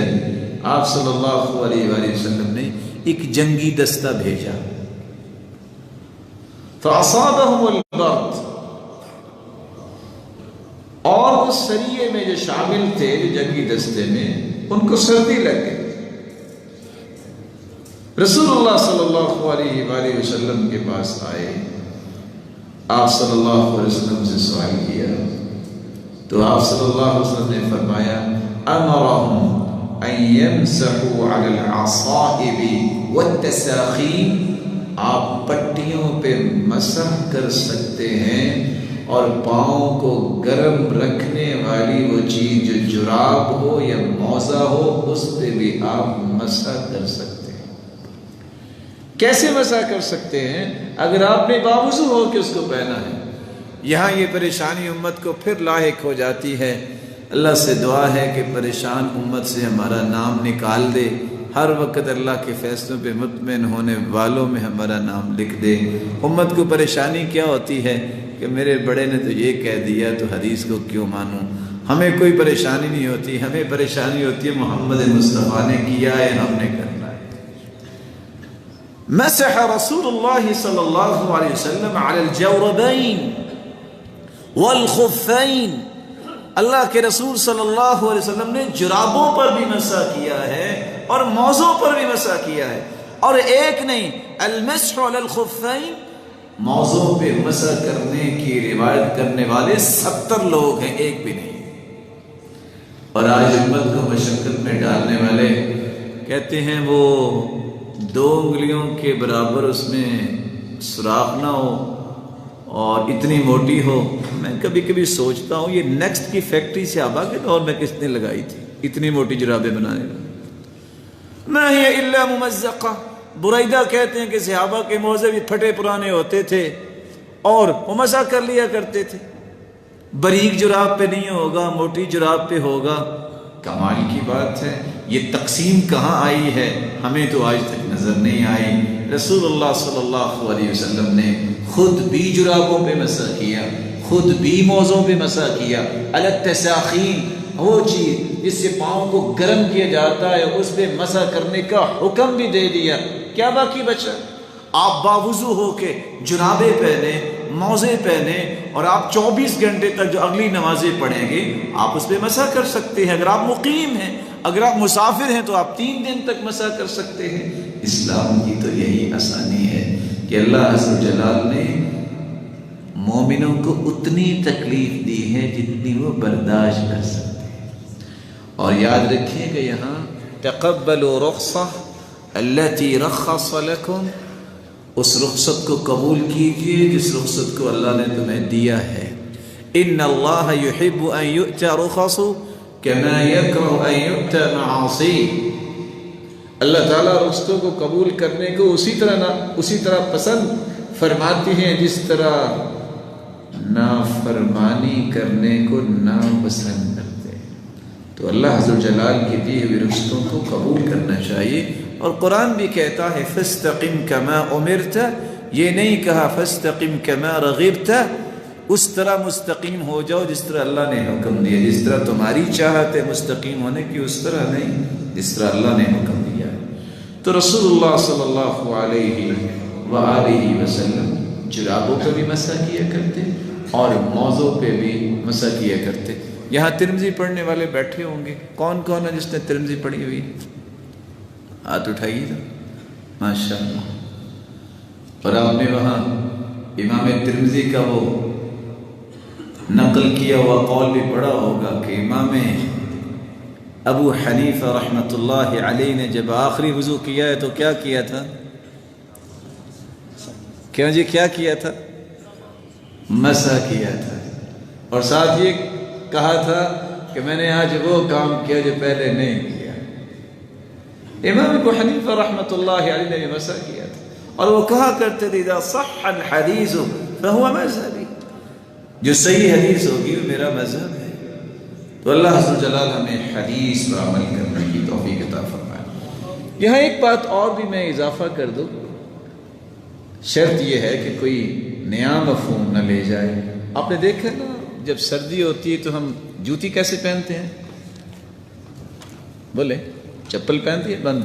آپ صلی اللہ علیہ وآلہ وسلم نے ایک جنگی دستہ بھیجا۔ فَأَصَابَهُمُ الْبَرْدُ، اور اس سریے میں جو شامل تھے، جو جنگی دستے میں، ان کو سردی لگ گئی۔ رسول اللہ صلی اللہ علیہ وآلہ وسلم کے پاس آئے، آپ صلی اللہ علیہ وسلم سے سوال کیا تو آپ صلی اللہ علیہ وسلم نے فرمایا أَمَرَهُمْ أَن يَمْسَحُوا عَلَى الْعَصَائِبِ وَالتَّسَاخِينِ، آپ پٹیوں پہ مسح کر سکتے ہیں، اور پاؤں کو گرم رکھنے والی وہ چیز جو جراب ہو یا موزہ ہو اس پہ بھی آپ مسح کر سکتے ہیں۔ کیسے مسح کر سکتے ہیں؟ اگر آپ نے باوضو ہو کے اس کو پہنا ہے۔ یہاں یہ پریشانی امت کو پھر لاحق ہو جاتی ہے۔ اللہ سے دعا ہے کہ پریشان امت سے ہمارا نام نکال دے، ہر وقت اللہ کے فیصلوں پہ مطمئن ہونے والوں میں ہمارا نام لکھ دے۔ امت کو پریشانی کیا ہوتی ہے کہ میرے بڑے نے تو یہ کہہ دیا تو حدیث کو کیوں مانوں؟ ہمیں کوئی پریشانی نہیں ہوتی، ہمیں پریشانی ہوتی ہے محمد مصطفیٰ نے کیا ہے، ہم نے کرنا ہے۔ مسح رسول اللہ صلی اللہ علیہ وسلم علی الجوربین والخفین، اللہ کے رسول صلی اللہ علیہ وسلم نے جرابوں پر بھی مسح کیا ہے اور موزوں پر بھی مسح کیا ہے، اور ایک نہیں، المسح علی الخفین، موزوں پہ مسح کرنے کی روایت کرنے والے 70 لوگ ہیں، ایک بھی نہیں۔ اور آج امت کو مشقت میں ڈالنے والے کہتے ہیں وہ 2 انگلیوں کے برابر اس میں سوراخ نہ ہو اور اتنی موٹی ہو۔ میں کبھی کبھی سوچتا ہوں یہ نیکسٹ کی فیکٹری صحابہ کے دور میں کس نے لگائی تھی اتنی موٹی جرابیں بنانے میں؟ ما ہی الا ممزقہ، بریدہ کہتے ہیں کہ صحابہ کے موزے بھی پھٹے پرانے ہوتے تھے اور وہ مسح کر لیا کرتے تھے۔ باریک جراب پہ نہیں ہوگا، موٹی جراب پہ ہوگا۔ کمال کی بات ہے، یہ تقسیم کہاں آئی ہے ہمیں تو آج تک نظر نہیں آئی۔ رسول اللہ صلی اللہ علیہ وسلم نے خود بھی جرابوں پہ مسح کیا، خود بھی موزوں پہ مسح کیا۔ علی التساخین، وہ چیز جس سے پاؤں کو گرم کیا جاتا ہے اس پہ مسح کرنے کا حکم بھی دے دیا۔ کیا باقی بچا؟ آپ باوضو ہو کے جرابیں پہنے موزے پہنے اور آپ 24 گھنٹے تک جو اگلی نمازیں پڑھیں گے آپ اس پہ مسح کر سکتے ہیں. اگر آپ مقیم ہیں، اگر آپ مسافر ہیں تو آپ 3 دن تک مسح کر سکتے ہیں. اسلام کی تو یہی آسانی ہے کہ اللہ عز و جلال نے مومنوں کو اتنی تکلیف دی ہے جتنی وہ برداشت کر سکتے ہیں. اور یاد رکھیے کہ یہاں تقبلوا رخصہ التي رخص لكم، اس رخصت کو قبول کیجئے جس رخصت کو اللہ نے تمہیں دیا ہے. ان اللہ يحب ان يؤتى رخصه كما يكره ان يؤتى معاصيه. اللہ تعالیٰ رخصتوں کو قبول کرنے کو اسی طرح پسند فرماتے ہیں جس طرح نافرمانی کرنے کو ناپسند کرتے ہیں. تو اللہ عز و جلال کی دی ہوئی رخصتوں کو قبول کرنا چاہیے. اور قرآن بھی کہتا ہے فاستقم کما امرت، یہ نہیں کہا فاستقم کما رغبت. اس طرح مستقیم ہو جاؤ جس طرح اللہ نے حکم دیا، جس طرح تمہاری چاہت ہے مستقیم ہونے کی اس طرح نہیں، جس طرح اللہ نے حکم دیا. تو رسول اللہ صلی اللہ علیہ وآلہ وسلم جرابوں پہ بھی مسح کیا کرتے اور موزوں پہ بھی مسح کیا کرتے. یہاں ترمذی پڑھنے والے بیٹھے ہوں گے، کون کون ہے جس نے ترمذی پڑھی ہوئی؟ ہاتھ اٹھائیے تھا. ماشاء اللہ. اور آپ نے وہاں امام ترمذی کا وہ نقل کیا ہوا قول بھی پڑھا ہوگا کہ امام ابو حنیفہ رحمۃ اللہ علیہ نے جب آخری وضو کیا ہے تو کیا کیا تھا؟ کیوں جی کیا کیا تھا؟ مسح کیا تھا. اور ساتھ یہ کہا تھا کہ میں نے آج وہ کام کیا جو پہلے نہیں کیا. امام ابو حنیفہ رحمۃ اللہ علیہ نے بھی مسح کیا تھا اور وہ کہا کرتے تھے اذا صح الحدیث فهو مذهبی، جو صحیح حدیث ہوگی وہ میرا مذہب ہے. تو اللہ عز و جلال ہمیں حدیث پر عمل کرنے کی توفیق عطا فرمائے. یہاں ایک بات اور بھی میں اضافہ کر دوں، شرط یہ ہے کہ کوئی نیا مفہوم نہ لے جائے. آپ نے دیکھا نا جب سردی ہوتی ہے تو ہم جوتی کیسے پہنتے ہیں؟ بولے چپل پہنتی ہے بند؟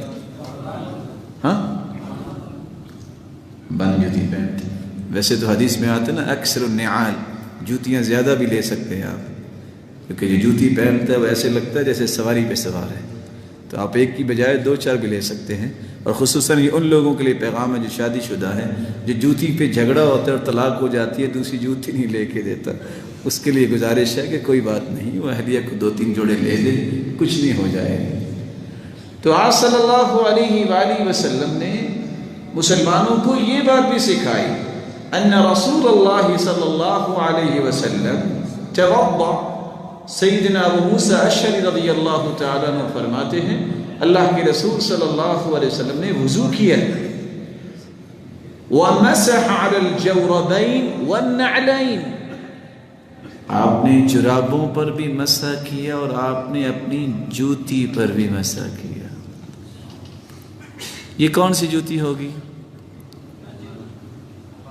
ہاں بند جوتی پہنتے. ویسے تو حدیث میں آتے نا اکثر النعال، جوتیاں زیادہ بھی لے سکتے ہیں آپ، کیونکہ جو جوتی پہنتا ہے وہ ایسے لگتا ہے جیسے سواری پہ سوار ہے. تو آپ ایک کی بجائے 2-4 بھی لے سکتے ہیں. اور خصوصاً یہ ان لوگوں کے لیے پیغام ہے جو شادی شدہ ہے، جو جوتی پہ جھگڑا ہوتا ہے اور طلاق ہو جاتی ہے دوسری جوتی نہیں لے کے دیتا، اس کے لیے گزارش ہے کہ کوئی بات نہیں، وہ اہلیہ کو 2-3 جوڑے لے دے، کچھ نہیں ہو جائے. تو آپ صلی اللہ علیہ وآلہ وسلم نے مسلمانوں کو یہ بات بھی سکھائی ان رسول اللہ صلی اللہ علیہ وسلم توضأ. سیدنا ابو موسیٰ اشعری رضی اللہ تعالیٰ عنہ فرماتے ہیں اللہ کے رسول صلی اللہ علیہ وسلم نے وضو کیا وَمَسَحَ عَلَى الْجَوْرَبَيْنِ وَالنَّعْلَيْنِ. آپ نے جرابوں پر بھی مسح کیا اور آپ نے اپنی جوتی پر بھی مسح کیا. یہ کون سی جوتی ہوگی؟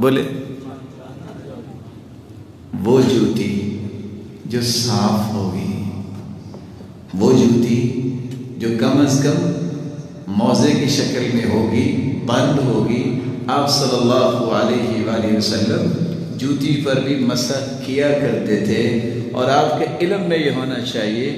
بولے وہ جوتی جو صاف ہوگی، وہ جوتی جو کم از کم موزے کی شکل میں ہوگی، بند ہوگی. آپ صلی اللہ علیہ وآلہ وسلم جوتی پر بھی مسح کیا کرتے تھے. اور آپ کے علم میں یہ ہونا چاہیے،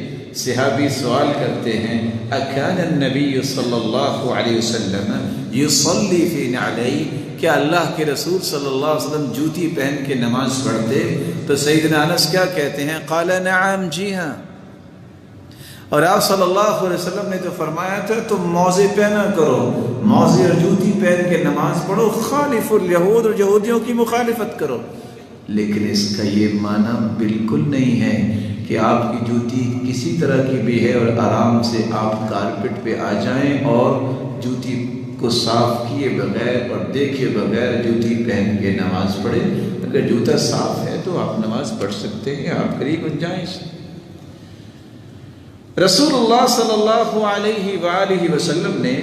صحابی سوال کرتے ہیں اکان النبی صلی اللہ علیہ وسلم یصلی فی نعلیہ، کیا اللہ کے رسول صلی اللہ علیہ وسلم جوتی پہن کے نماز پڑھتے؟ تو سیدنا انس کیا کہتے ہیں؟ قال نعم، جی ہاں. اور آپ صلی اللہ علیہ وسلم نے تو فرمایا تھا تم موزے پہنا کرو، موزے اور جوتی پہن کے نماز پڑھو، خالف الیہود، اور یہودیوں کی مخالفت کرو. لیکن اس کا یہ معنی بالکل نہیں ہے کہ آپ کی جوتی کسی طرح کی بھی ہے اور آرام سے آپ کارپٹ پہ آ جائیں اور جوتی کو صاف کیے بغیر اور دیکھے بغیر جوتی پہن کے نماز پڑھیں. اگر جوتا صاف ہے تو آپ نماز پڑھ سکتے ہیں، آپ کے لیے گنجائش. رسول اللہ صلی اللہ علیہ وآلہ وسلم نے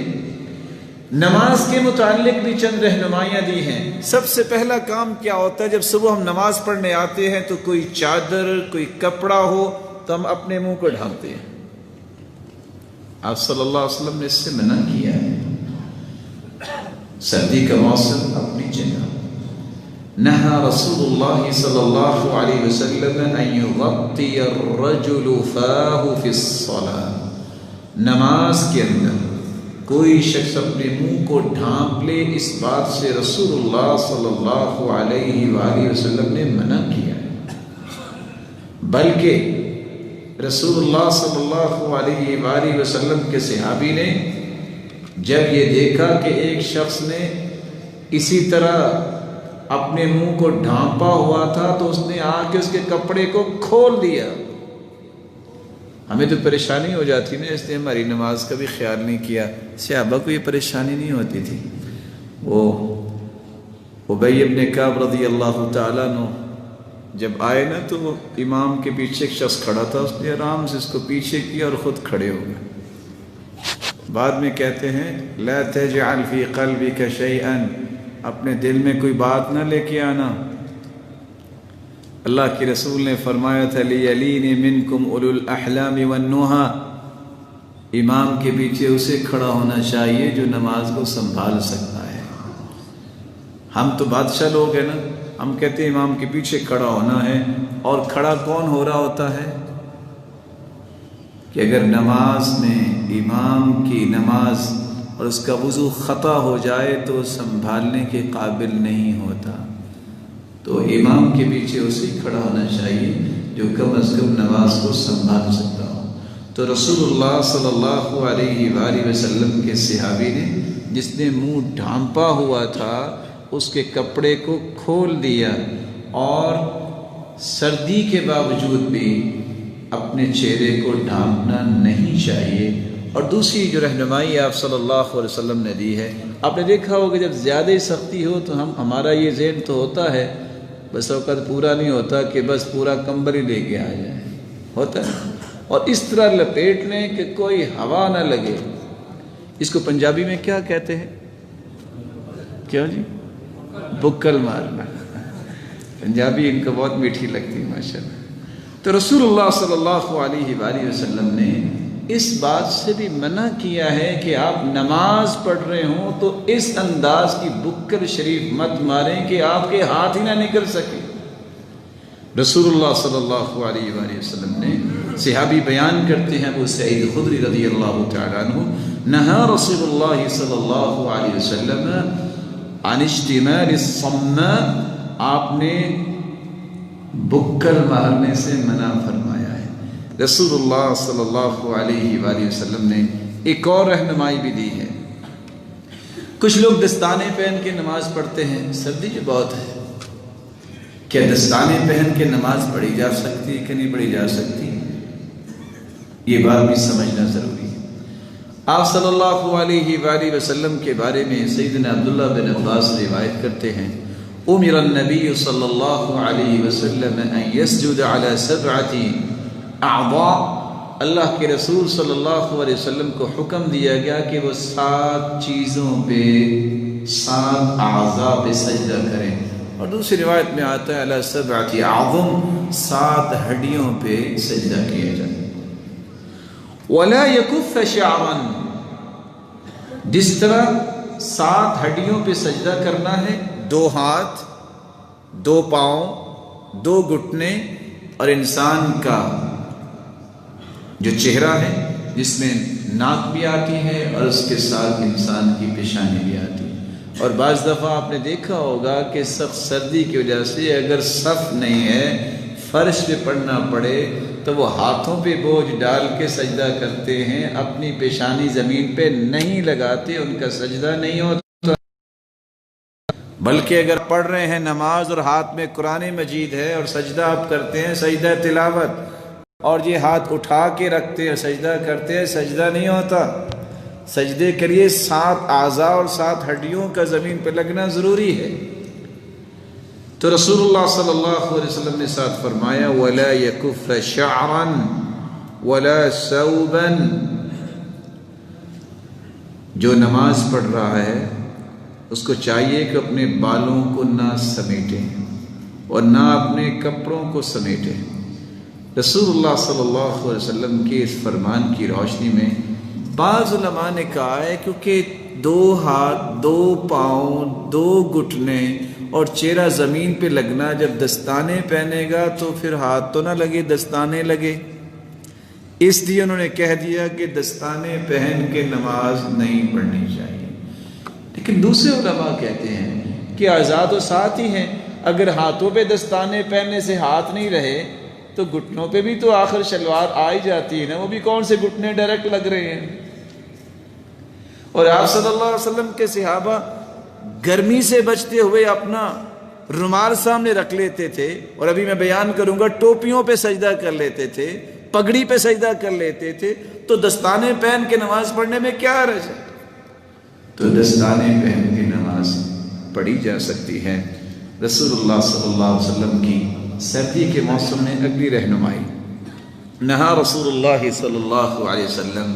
نماز کے متعلق بھی چند رہنمائیاں دی ہیں. سب سے پہلا کام کیا ہوتا ہے؟ جب صبح ہم نماز پڑھنے آتے ہیں تو کوئی چادر، کوئی کپڑا ہو تو ہم اپنے منہ کو ڈھانپتے ہیں. آپ صلی اللہ علیہ وسلم نے اس سے منع کیا ہے. سردی کا موسم اپنی جگہ، نہى رسول اللہ صلی اللہ علیہ وسلم ان یغطی الرجل فاہ فی الصلاة، نماز کے اندر کوئی شخص اپنے منہ کو ڈھانپ لے، اس بات سے رسول اللہ صلی اللہ علیہ وآلہ وسلم نے منع کیا ہے۔ بلکہ رسول اللہ صلی اللہ علیہ وآلہ وسلم کے صحابی نے جب یہ دیکھا کہ ایک شخص نے اسی طرح اپنے منہ کو ڈھانپا ہوا تھا تو اس نے آ کے اس کے کپڑے کو کھول دیا۔ ہمیں تو پریشانی ہو جاتی نا، اس لیے ہماری نماز کا بھی خیال نہیں کیا۔ صحابہ کو یہ پریشانی نہیں ہوتی تھی۔ وہ ابی بن کعب رضی اللہ تعالیٰ عنہ جب آئے نا تو وہ امام کے پیچھے ایک شخص کھڑا تھا، اس نے آرام سے اس کو پیچھے کیا اور خود کھڑے ہو گئے۔ بعد میں کہتے ہیں لا تجعل فی قلبک شیئا، اپنے دل میں کوئی بات نہ لے کے آنا۔ اللہ کے رسول نے فرمایا تھا لیلین منکم اولو الاحلام والنہى، امام کے پیچھے اسے کھڑا ہونا چاہیے جو نماز کو سنبھال سکتا ہے۔ ہم تو بادشاہ لوگ ہیں نا، ہم کہتے ہیں امام کے پیچھے کھڑا ہونا ہے، اور کھڑا کون ہو رہا ہوتا ہے کہ اگر نماز میں امام کی نماز اور اس کا وضو خطا ہو جائے تو سنبھالنے کے قابل نہیں ہوتا، تو امام کے پیچھے اسے کھڑا ہونا چاہیے جو کم از کم نماز کو سنبھال سکتا ہو۔ تو رسول اللہ صلی اللہ علیہ وآلہ وسلم کے صحابی نے جس نے منہ ڈھانپا ہوا تھا اس کے کپڑے کو کھول دیا، اور سردی کے باوجود بھی اپنے چہرے کو ڈھانپنا نہیں چاہیے۔ اور دوسری جو رہنمائی آپ صلی اللہ علیہ وسلم نے دی ہے، آپ نے دیکھا ہوگا جب زیادہ سختی ہو تو ہمارا یہ ذہن تو ہوتا ہے، بس اوقات پورا نہیں ہوتا کہ بس پورا کمبل ہی لے کے آ جائے، ہوتا ہے، اور اس طرح لپیٹ لیں کہ کوئی ہوا نہ لگے۔ اس کو پنجابی میں کیا کہتے ہیں؟ کیا جی؟ بکل مارنا۔ پنجابی ان کو بہت میٹھی لگتی ہے ماشاءاللہ۔ تو رسول اللہ صلی اللہ علیہ وآلہ وسلم نے اس بات سے بھی منع کیا ہے کہ آپ نماز پڑھ رہے ہوں تو اس انداز کی بکر شریف مت ماریں کہ آپ کے ہاتھ ہی نہ نکل سکے۔ رسول اللہ صلی اللہ علیہ وآلہ وسلم نے، صحابی بیان کرتے ہیں ابو سعید خدری رضی اللہ تعالیٰ عنہ، نہا رسول اللہ صلی اللہ علیہ وسلم عن اشتمال الصماء، آپ نے بکر مارنے سے منع فرمایا ہے۔ رسول اللہ صلی اللہ علیہ وآلہ وسلم نے ایک اور رہنمائی بھی دی ہے۔ کچھ لوگ دستانے پہن کے نماز پڑھتے ہیں، سردی جو بہت ہے، کیا دستانے پہن کے نماز پڑھی جا سکتی ہے کہ نہیں پڑھی جا سکتی؟ یہ بات بھی سمجھنا ضروری ہے۔ آپ صلی اللہ علیہ وآلہ وسلم کے بارے میں سیدنا عبداللہ بن عباس روایت کرتے ہیں، امر النبی صلی اللہ علیہ وسلم ان یسجد علی 7 اعضاء، اللہ کے رسول صلی اللہ علیہ وسلم کو حکم دیا گیا کہ وہ 7 چیزوں پہ، 7 اعضاء پہ سجدہ کریں، اور دوسری روایت میں آتا ہے علی 7 اعظم، 7 ہڈیوں پہ سجدہ کیا جائے۔ ولا یکف شعرا، جس طرح 7 ہڈیوں پہ سجدہ کرنا ہے، 2 ہاتھ، 2 پاؤں، 2 گھٹنے، اور انسان کا جو چہرہ ہے جس میں ناک بھی آتی ہے اور اس کے ساتھ انسان کی پیشانی بھی آتی ہے۔ اور بعض دفعہ آپ نے دیکھا ہوگا کہ سخت سردی کی وجہ سے اگر صف نہیں ہے، فرش پہ پڑنا پڑے تو وہ ہاتھوں پہ بوجھ ڈال کے سجدہ کرتے ہیں، اپنی پیشانی زمین پہ نہیں لگاتے، ان کا سجدہ نہیں ہوتا۔ بلکہ اگر پڑھ رہے ہیں نماز اور ہاتھ میں قرآن مجید ہے اور سجدہ آپ کرتے ہیں سجدہ تلاوت، اور یہ ہاتھ اٹھا کے رکھتے ہیں سجدہ کرتے ہیں، سجدہ نہیں ہوتا۔ سجدے کے لیے 7 اعضاء اور 7 ہڈیوں کا زمین پہ لگنا ضروری ہے۔ تو رسول اللہ صلی اللہ علیہ وسلم نے ساتھ فرمایا وَلَا يَكُفَّ شَعْرًا وَلَا ثَوْبًا، جو نماز پڑھ رہا ہے اس کو چاہیے کہ اپنے بالوں کو نہ سمیٹے اور نہ اپنے کپڑوں کو سمیٹے۔ رسول اللہ صلی اللہ علیہ وسلم کے اس فرمان کی روشنی میں بعض علماء نے کہا ہے کیونکہ 2 ہاتھ، 2 پاؤں، 2 گھٹنے اور چہرہ زمین پہ لگنا، جب دستانے پہنے گا تو پھر ہاتھ تو نہ لگے، دستانے لگے، اس لیے انہوں نے کہہ دیا کہ دستانے پہن کے نماز نہیں پڑھنی چاہیے۔ لیکن دوسرے علماء کہتے ہیں کہ اعضاء تو ساتھ ہی ہیں، اگر ہاتھوں پہ دستانے پہننے سے ہاتھ نہیں رہے تو گھٹنوں پہ بھی تو آخر شلوار آ ہی جاتی ہے نا، وہ بھی کون سے گھٹنے ڈائریکٹ لگ رہے ہیں۔ اور آپ صلی اللہ علیہ وسلم کے صحابہ گرمی سے بچتے ہوئے اپنا رومال سامنے رکھ لیتے تھے، اور ابھی میں بیان کروں گا ٹوپیوں پہ سجدہ کر لیتے تھے، پگڑی پہ سجدہ کر لیتے تھے، تو دستانے پہن کے نماز پڑھنے میں کیا حرج ہے؟ تو دستانے پہن کے نماز پڑھی جا سکتی ہے۔ رسول اللہ صلی اللہ علیہ وسلم کی سردی کے موسم میں اگلی رہنمائی، نہا رسول اللہ صلی اللہ علیہ وسلم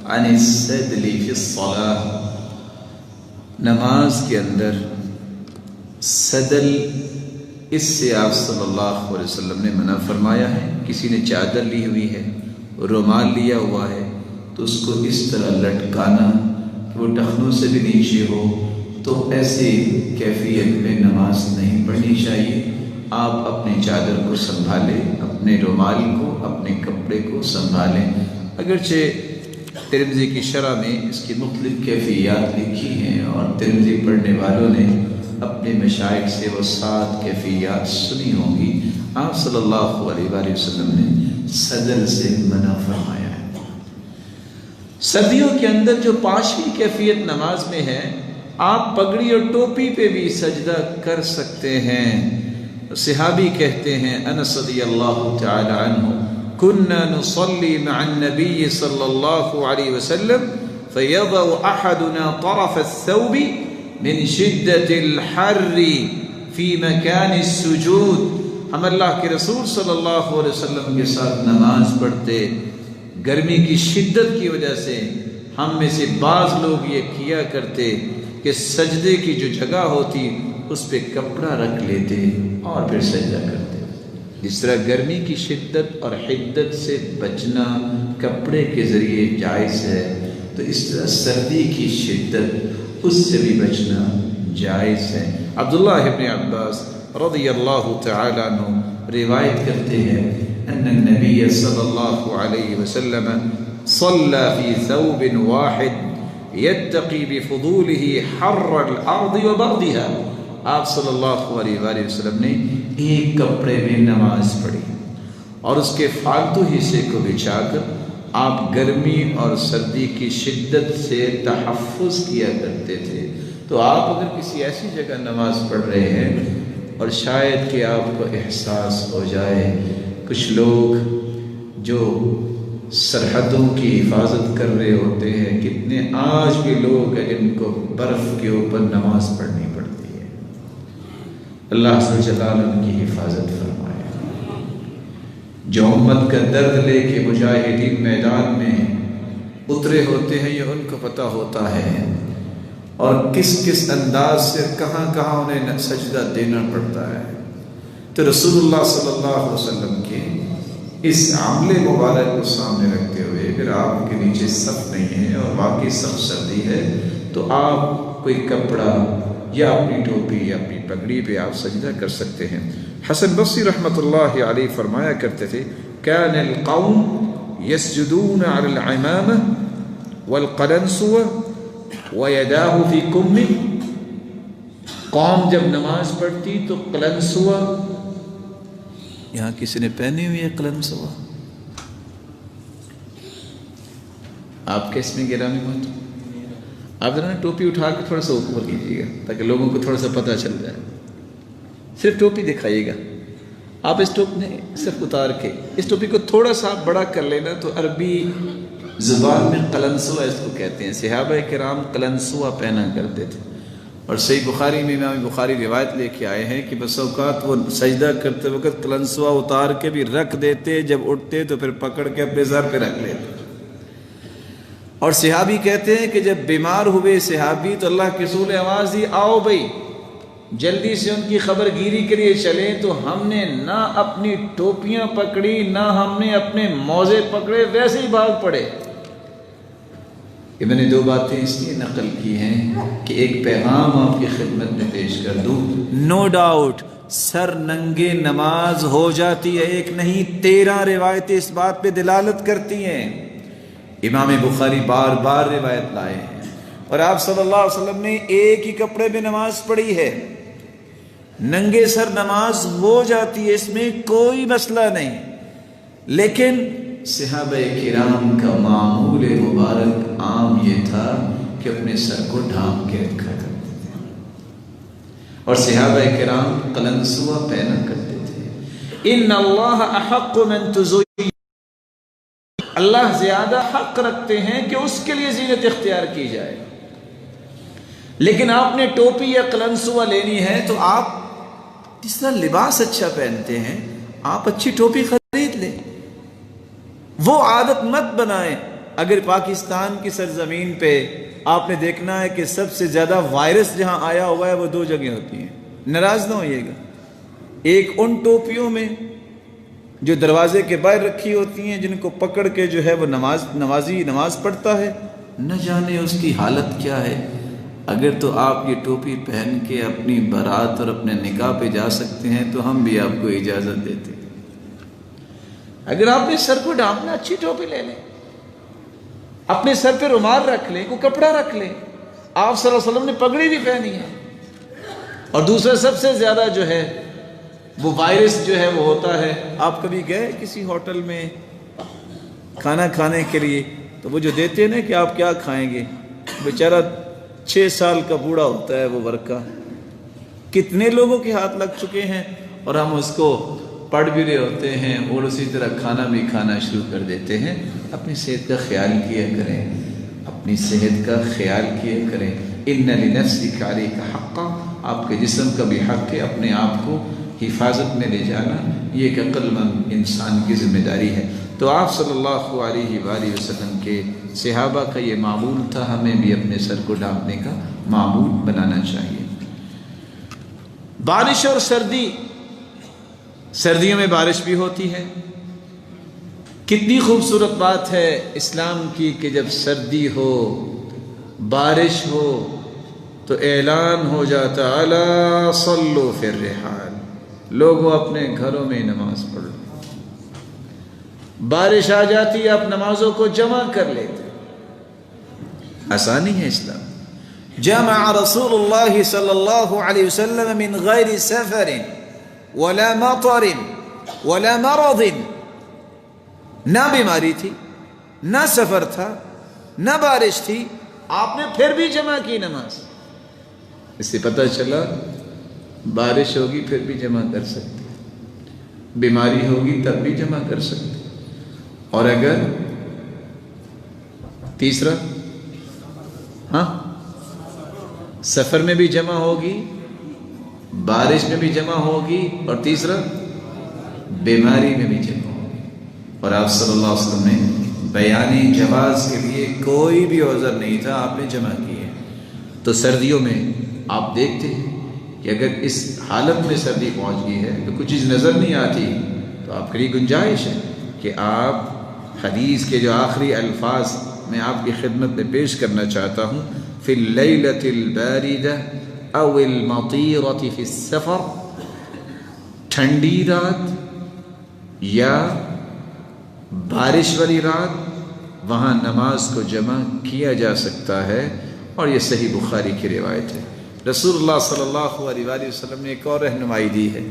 عن السدل فی الصلاۃ، نماز کے اندر سدل، اس سے آپ صلی اللہ علیہ وسلم نے منع فرمایا ہے۔ کسی نے چادر لی ہوئی ہے، رومال لیا ہوا ہے، تو اس کو اس طرح لٹکانا کہ وہ ٹخنوں سے بھی نیچے ہو، تو ایسی کیفیت میں نماز نہیں پڑھنی چاہیے۔ آپ اپنے چادر کو سنبھالیں، اپنے رومال کو، اپنے کپڑے کو سنبھالیں۔ اگرچہ ترمذی کی شرح میں اس کی مختلف کیفیات لکھی ہیں، اور ترمذی پڑھنے والوں نے اپنے مشائخ سے وہ 7 کیفیات سنی ہوں گی۔ آپ صلی اللہ علیہ وآلہ وسلم نے سدل سے منع فرمایا ہے۔ سردیوں کے اندر جو 5ویں کیفیت نماز میں ہے، آپ پگڑی اور ٹوپی پہ بھی سجدہ کر سکتے ہیں۔ صحابی کہتے ہیں انس رضی اللہ تعالی عنہ، كنا نصلي مع النبي صلى الله عليه وسلم فيضع أحدنا طرف الثوب من شدة الحر في مكان السجود، ہم اللہ کے رسول صلی اللہ علیہ وسلم کے ساتھ نماز پڑھتے، گرمی کی شدت کی وجہ سے ہم میں سے بعض لوگ یہ کیا کرتے کہ سجدے کی جو جگہ ہوتی اس پہ کپڑا رکھ لیتے اور پھر سجدہ کرتے۔ جس طرح گرمی کی شدت اور حدت سے بچنا کپڑے کے ذریعے جائز ہے، تو اس طرح سردی کی شدت اس سے بھی بچنا جائز ہے۔ عبداللہ ابن عباس رضی اللہ تعالیٰ عنہ روایت کرتے ہیں ان النبی صلی اللہ علیہ وسلم صلی فی ثوب واحد یتقی بفضولہ حر الارض وبردها، آپ صلی اللہ علیہ وآلہ وسلم نے ایک کپڑے میں نماز پڑھی، اور اس کے فالتو حصے کو بچھا کر آپ گرمی اور سردی کی شدت سے تحفظ کیا کرتے تھے۔ تو آپ اگر کسی ایسی جگہ نماز پڑھ رہے ہیں اور شاید کہ آپ کو احساس ہو جائے کچھ لوگ جو سرحدوں کی حفاظت کر رہے ہوتے ہیں، کتنے آج بھی لوگ ہیں جن کو برف کے اوپر نماز پڑھنی پڑتی ہے، اللہ عز و جلال ان کی حفاظت فرمائے۔ جو امت کا درد لے کے مجاہدین میدان میں اترے ہوتے ہیں، یہ ان کو پتہ ہوتا ہے، اور کس کس انداز سے کہاں کہاں انہیں سجدہ دینا پڑتا ہے۔ تو رسول اللہ صلی اللہ علیہ وسلم کے اس عمل مبارک کو سامنے رکھتے ہوئے اگر آپ کے نیچے صف نہیں ہے اور واقعی سخت سردی ہے، تو آپ کوئی کپڑا یا اپنی ٹوپی یا اپنی پگڑی پہ آپ سجدہ کر سکتے ہیں۔ حسن بصری رحمۃ اللہ علیہ فرمایا کرتے تھے کان القوم یسجدون علی العمامہ والقلنسوہ ویداہ فی کمہ، قوم جب نماز پڑھتی تو قلنسوہ، یہاں کسی نے پہنی ہوئی ہے قلنسوہ؟ آپ کے اس میں گرامی موجود، آپ ذرا ٹوپی اٹھا کے تھوڑا سا اوپر کیجیے گا تاکہ لوگوں کو تھوڑا سا پتہ چل جائے، صرف ٹوپی دکھائیے گا۔ آپ اس ٹوپی نے صرف اتار کے اس ٹوپی کو تھوڑا سا بڑا کر لینا، تو عربی زبان میں قلنسوہ اس کو کہتے ہیں۔ صحابہ کرام قلنسوہ پہنا کرتے تھے، اور صحیح بخاری میں امام بخاری روایت لے کے آئے ہیں کہ بس اوقات وہ سجدہ کرتے وقت قلنسوہ اتار کے بھی رکھ دیتے، جب اٹھتے تو پھر پکڑ کے اپنے سر پہ رکھ لیتے۔ اور صحابی کہتے ہیں کہ جب بیمار ہوئے صحابی تو اللہ کے رسول آواز دی آؤ بھائی جلدی سے ان کی خبر گیری کے لیے چلیں، تو ہم نے نہ اپنی ٹوپیاں پکڑی نہ ہم نے اپنے موزے پکڑے، ویسے ہی بھاگ پڑے۔ کہ میں نے دو باتیں اس لیے نقل کی ہیں کہ ایک پیغام آپ کی خدمت میں پیش کر دوں. نو ڈاؤٹ سر ننگے نماز ہو جاتی ہے، ایک نہیں 13 روایتیں اس بات پہ دلالت کرتی ہیں. امام بخاری بار بار روایت لائے ہیں اور آپ صلی اللہ علیہ وسلم نے ایک ہی کپڑے میں نماز پڑھی ہے. ننگے سر نماز ہو جاتی ہے، اس میں کوئی مسئلہ نہیں، لیکن صحابہ کرام کا معمول مبارک عام یہ تھا کہ اپنے سر کو ڈھانپ کے رکھا کرتے تھے، اور صحابہ کرام قلنسوہ پہنا کرتے تھے. ان اللہ احق من تزوی، اللہ زیادہ حق رکھتے ہیں کہ اس کے لیے زینت اختیار کی جائے. لیکن آپ نے ٹوپی یا قلنسوہ لینی ہے تو آپ جس طرح لباس اچھا پہنتے ہیں آپ اچھی ٹوپی خرید لیں، وہ عادت مت بنائیں. اگر پاکستان کی سرزمین پہ آپ نے دیکھنا ہے کہ سب سے زیادہ وائرس جہاں آیا ہوا ہے وہ دو جگہ ہوتی ہیں، ناراض نہ ہوئیے گا. ایک ان ٹوپیوں میں جو دروازے کے باہر رکھی ہوتی ہیں، جن کو پکڑ کے جو ہے وہ نمازی نماز پڑھتا ہے، نہ جانے اس کی حالت کیا ہے. اگر تو آپ یہ ٹوپی پہن کے اپنی بارات اور اپنے نکاح پہ جا سکتے ہیں تو ہم بھی آپ کو اجازت دیتے ہیں. اگر آپ نے سر کو ڈھانپنا، اچھی ٹوپی لے لیں، اپنے سر پہ رومال رکھ لیں، کوئی کپڑا رکھ لیں. آپ صلی اللہ علیہ وسلم نے پگڑی بھی پہنی ہے. اور دوسرا سب سے زیادہ جو ہے وہ وائرس جو ہے وہ ہوتا ہے. آپ کبھی گئے کسی ہوٹل میں کھانا کھانے کے لیے تو وہ جو دیتے ہیں نا کہ آپ کیا کھائیں گے، بیچارہ 6 سال کا بوڑھا ہوتا ہے وہ ورقہ، کتنے لوگوں کے ہاتھ لگ چکے ہیں اور ہم اس کو پڑھ بھی رہے ہوتے ہیں اور اسی طرح کھانا بھی کھانا شروع کر دیتے ہیں. اپنی صحت کا خیال کیا کریں، اپنی صحت کا خیال کیا کریں. ان لنفسک علیک حقا، آپ کے جسم کا بھی حق ہے اپنے آپ کو حفاظت میں لے جانا، یہ ایک عقل مند انسان کی ذمہ داری ہے. تو آپ صلی اللہ علیہ وآلہ وسلم کے صحابہ کا یہ معمول تھا، ہمیں بھی اپنے سر کو ڈھانپنے کا معمول بنانا چاہیے. بارش اور سردی، سردیوں میں بارش بھی ہوتی ہے. کتنی خوبصورت بات ہے اسلام کی کہ جب سردی ہو، بارش ہو تو اعلان ہو جاتا الا صلوا فی الرحال، لوگوں اپنے گھروں میں نماز پڑھو. بارش آ جاتی آپ نمازوں کو جمع کر لیتے. آسانی ہے اسلام. جمع رسول اللہ صلی اللہ علیہ وسلم من غیر سفر ولا مطر ولا مرض، نہ بیماری تھی، نہ سفر تھا، نہ بارش تھی، آپ نے پھر بھی جمع کی نماز. اس سے پتہ چلا بارش ہوگی پھر بھی جمع کر سکتے، بیماری ہوگی تب بھی جمع کر سکتے. اور اگر تیسرا سفر میں بھی جمع ہوگی، بارش میں بھی جمع ہوگی، اور تیسرا بیماری میں بھی جمع ہوگی. اور آپ صلی اللہ علیہ وسلم نے بیانی جواز کے لیے کوئی بھی عذر نہیں تھا، آپ نے جمع کیے. تو سردیوں میں آپ دیکھتے ہیں کہ اگر اس حالت میں سردی پہنچ گئی ہے تو کچھ چیز نظر نہیں آتی، تو آپ کے لیے گنجائش ہے کہ آپ حدیث کے جو آخری الفاظ میں آپ کی خدمت میں پیش کرنا چاہتا ہوں، فی اللیلۃ الباردہ او المطیرۃ فی السفر، ٹھنڈی رات یا بارش والی رات، وہاں نماز کو جمع کیا جا سکتا ہے. اور یہ صحیح بخاری کی روایت ہے. رسول اللہ صلی اللہ علیہ وآلہ وسلم نے ایک اور رہنمائی دی ہے،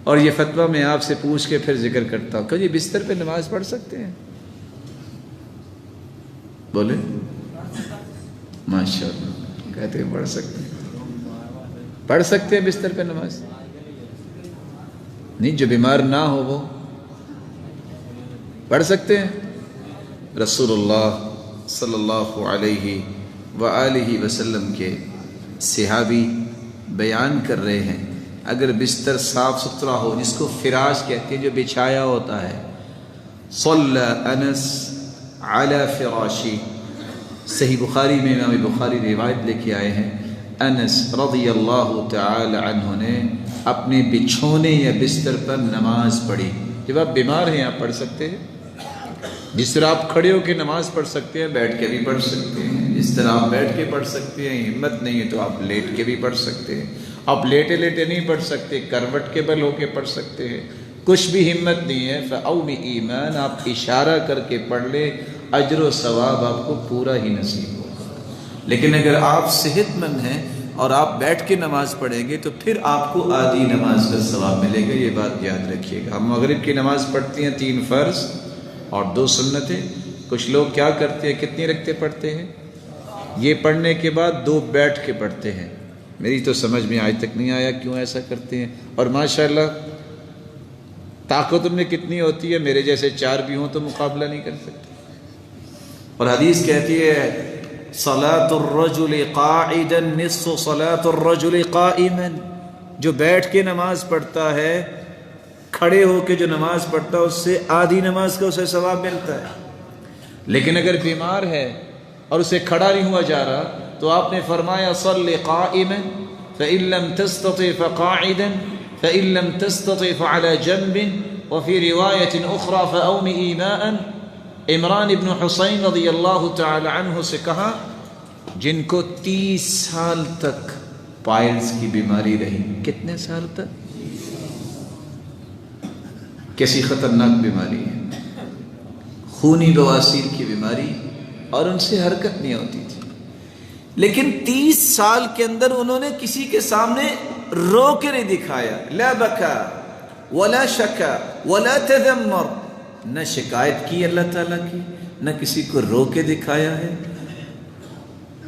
اور یہ فتویٰ میں آپ سے پوچھ کے پھر ذکر کرتا ہوں. کہ جی بستر پہ نماز پڑھ سکتے ہیں؟ بولے ماشاء اللہ، کہتے ہیں پڑھ سکتے ہیں. پڑھ سکتے ہیں بستر پہ نماز؟ نہیں، جو بیمار نہ ہو وہ پڑھ سکتے ہیں. رسول اللہ صلی اللہ علیہ وآلہ وسلم کے صحابی بیان کر رہے ہیں، اگر بستر صاف ستھرا ہو، جس کو فراش کہتے ہیں، جو بچھایا ہوتا ہے، صلی انس علی فراشی، صحیح بخاری میں امام بخاری روایت لے کے آئے ہیں، انس رضی اللہ تعالی عنہ نے اپنے بچھونے یا بستر پر نماز پڑھی. جب آپ بیمار ہیں آپ پڑھ سکتے ہیں، جس طرح آپ کھڑے ہو کے نماز پڑھ سکتے ہیں بیٹھ کے بھی پڑھ سکتے ہیں، جس طرح آپ بیٹھ کے پڑھ سکتے ہیں، ہمت نہیں ہے تو آپ لیٹ کے بھی پڑھ سکتے ہیں، آپ لیٹے لیٹے نہیں پڑھ سکتے، کروٹ کے بل ہو کے پڑھ سکتے ہیں، کچھ بھی ہمت نہیں ہے فَأَوْمِ ایمان آپ اشارہ کر کے پڑھ لیں، اجر و ثواب آپ کو پورا ہی نصیب ہوگا۔ لیکن اگر آپ صحت مند ہیں اور آپ بیٹھ کے نماز پڑھیں گے تو پھر آپ کو آدھی نماز کا ثواب ملے گا، یہ بات یاد رکھیے گا۔ ہم مغرب کی نماز پڑھتے ہیں 3 فرض اور 2 سنتیں، کچھ لوگ کیا کرتے ہیں، کتنی رکعتیں پڑھتے ہیں، یہ پڑھنے کے بعد 2 بیٹھ کے پڑھتے ہیں۔ میری تو سمجھ میں آج تک نہیں آیا کیوں ایسا کرتے ہیں، اور ماشاءاللہ طاقت ان میں کتنی ہوتی ہے، میرے جیسے 4 بھی ہوں تو مقابلہ نہیں کر سکتے۔ اور حدیث کہتی ہے صلاة الرجل قاعدا نصف صلاة الرجل قائما، جو بیٹھ کے نماز پڑھتا ہے، کھڑے ہو کے جو نماز پڑھتا ہے، اس سے آدھی نماز کا اسے ثواب ملتا ہے۔ لیکن اگر بیمار ہے اور اسے کھڑا نہیں ہوا جا رہا تو آپ نے فرمایا صل قائما فإن لم تستطع فقاعدا فإن لم تستطع فعلى جنب وفي رواية أخرى فأوم إيماء۔ عمران ابن حسین رضی اللہ تعالی عنہ سے کہا جن کو 30 سال تک پائلز کی بیماری رہی، کتنے سال تک، کیسی خطرناک بیماری ہے، خونی بواسیر کی بیماری، اور ان سے حرکت نہیں ہوتی تھی، لیکن 30 سال کے اندر انہوں نے کسی کے سامنے رو کے نہیں دکھایا، لا بکا ولا شکا ولا تذمر، نہ شکایت کی اللہ تعالیٰ کی، نہ کسی کو رو کے دکھایا ہے،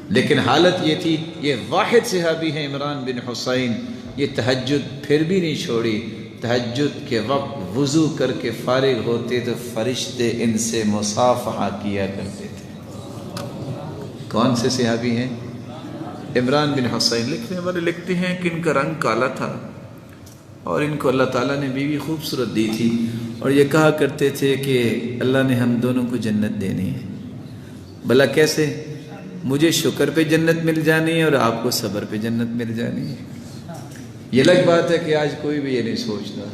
لیکن حالت یہ تھی، یہ واحد صحابی ہیں عمران بن حسین، یہ تہجد پھر بھی نہیں چھوڑی، تہجد کے وقت وضو کر کے فارغ ہوتے تو فرشتے ان سے مصافحہ کیا کرتے تھے۔ کون سے صحابی ہیں؟ عمران بن حسین۔ لکھنے والے لکھتے ہیں کہ ان کا رنگ کالا تھا اور ان کو اللہ تعالیٰ نے بیوی خوبصورت دی تھی، اور یہ کہا کرتے تھے کہ اللہ نے ہم دونوں کو جنت دینی ہے۔ بھلا کیسے؟ مجھے شکر پہ جنت مل جانی ہے اور آپ کو صبر پہ جنت مل جانی ہے۔ یہ الگ بات ہے کہ آج کوئی بھی یہ نہیں سوچتا،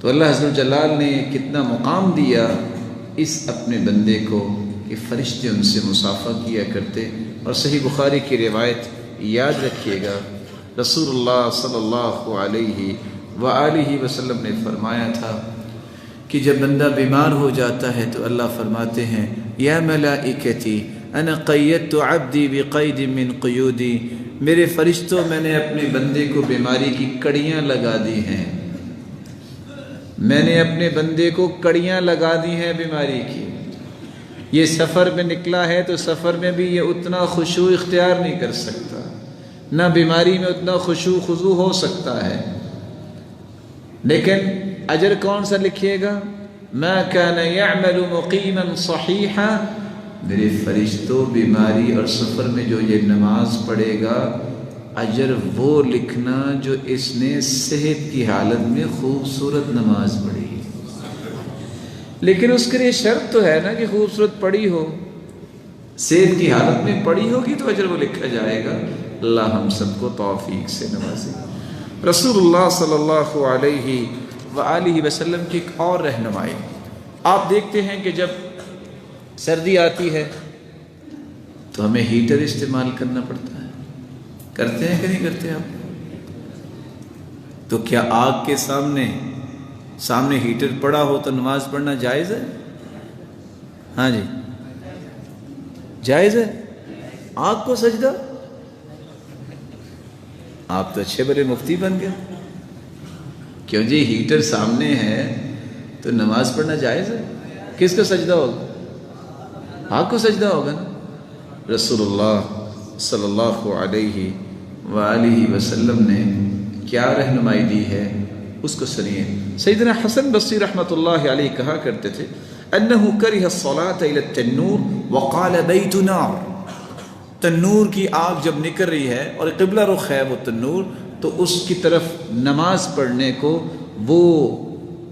تو اللہ عز و جلال نے کتنا مقام دیا اس اپنے بندے کو کہ فرشتے ان سے مصافحہ کیا کرتے۔ اور صحیح بخاری کی روایت یاد رکھیے گا، رسول اللہ صلی اللہ علیہ وآلہ وسلم نے فرمایا تھا کہ جب بندہ بیمار ہو جاتا ہے تو اللہ فرماتے ہیں یا ملائکتی انا قیدت عبدی بقید من قیودی، میرے فرشتوں میں نے اپنے بندے کو بیماری کی کڑیاں لگا دی ہیں، میں نے اپنے بندے کو کڑیاں لگا دی ہیں بیماری کی۔ یہ سفر میں نکلا ہے تو سفر میں بھی یہ اتنا خشوع اختیار نہیں کر سکتا، نہ بیماری میں اتنا خشوع خضوع ہو سکتا ہے، لیکن اجر کون سا لکھیے گا؟ ما كان يعمل مقيما صحيحا، میرے فرشتوں بیماری اور سفر میں جو یہ نماز پڑھے گا، اجر وہ لکھنا جو اس نے صحت کی حالت میں خوبصورت نماز پڑھی۔ لیکن اس کے لیے شرط تو ہے نا کہ خوبصورت پڑھی ہو، صحت کی حالت میں پڑھی ہوگی تو اجر وہ لکھا جائے گا۔ اللہ ہم سب کو توفیق سے نوازے۔ رسول اللہ صلی اللہ علیہ وآلہ وسلم کی ایک اور رہنمائی، آپ دیکھتے ہیں کہ جب سردی آتی ہے تو ہمیں ہیٹر استعمال کرنا پڑتا ہے، کرتے ہیں کہ نہیں کرتے آپ؟ تو کیا آگ کے سامنے ہیٹر پڑا ہو تو نماز پڑھنا جائز ہے؟ ہاں جی جائز ہے؟ آگ کو سجدہ؟ آپ تو اچھے بڑے مفتی بن گئے، کیوں جی ہیٹر سامنے ہے تو نماز پڑھنا جائز ہے؟ کس کو سجدہ ہوگا؟ آگ کو سجدہ ہوگا نا۔ رسول اللہ صلی اللہ علیہ وآلہ وسلم نے کیا رہنمائی دی ہے اس کو سنیے۔ سیدنا حسن بصری رحمۃ اللہ علیہ کہا کرتے تھے انہ کرہ الصلاۃ الی التنور وقال بیت نار، تنور کی آگ جب نکل رہی ہے اور قبلہ رخ ہے وہ تنور، تو اس کی طرف نماز پڑھنے کو وہ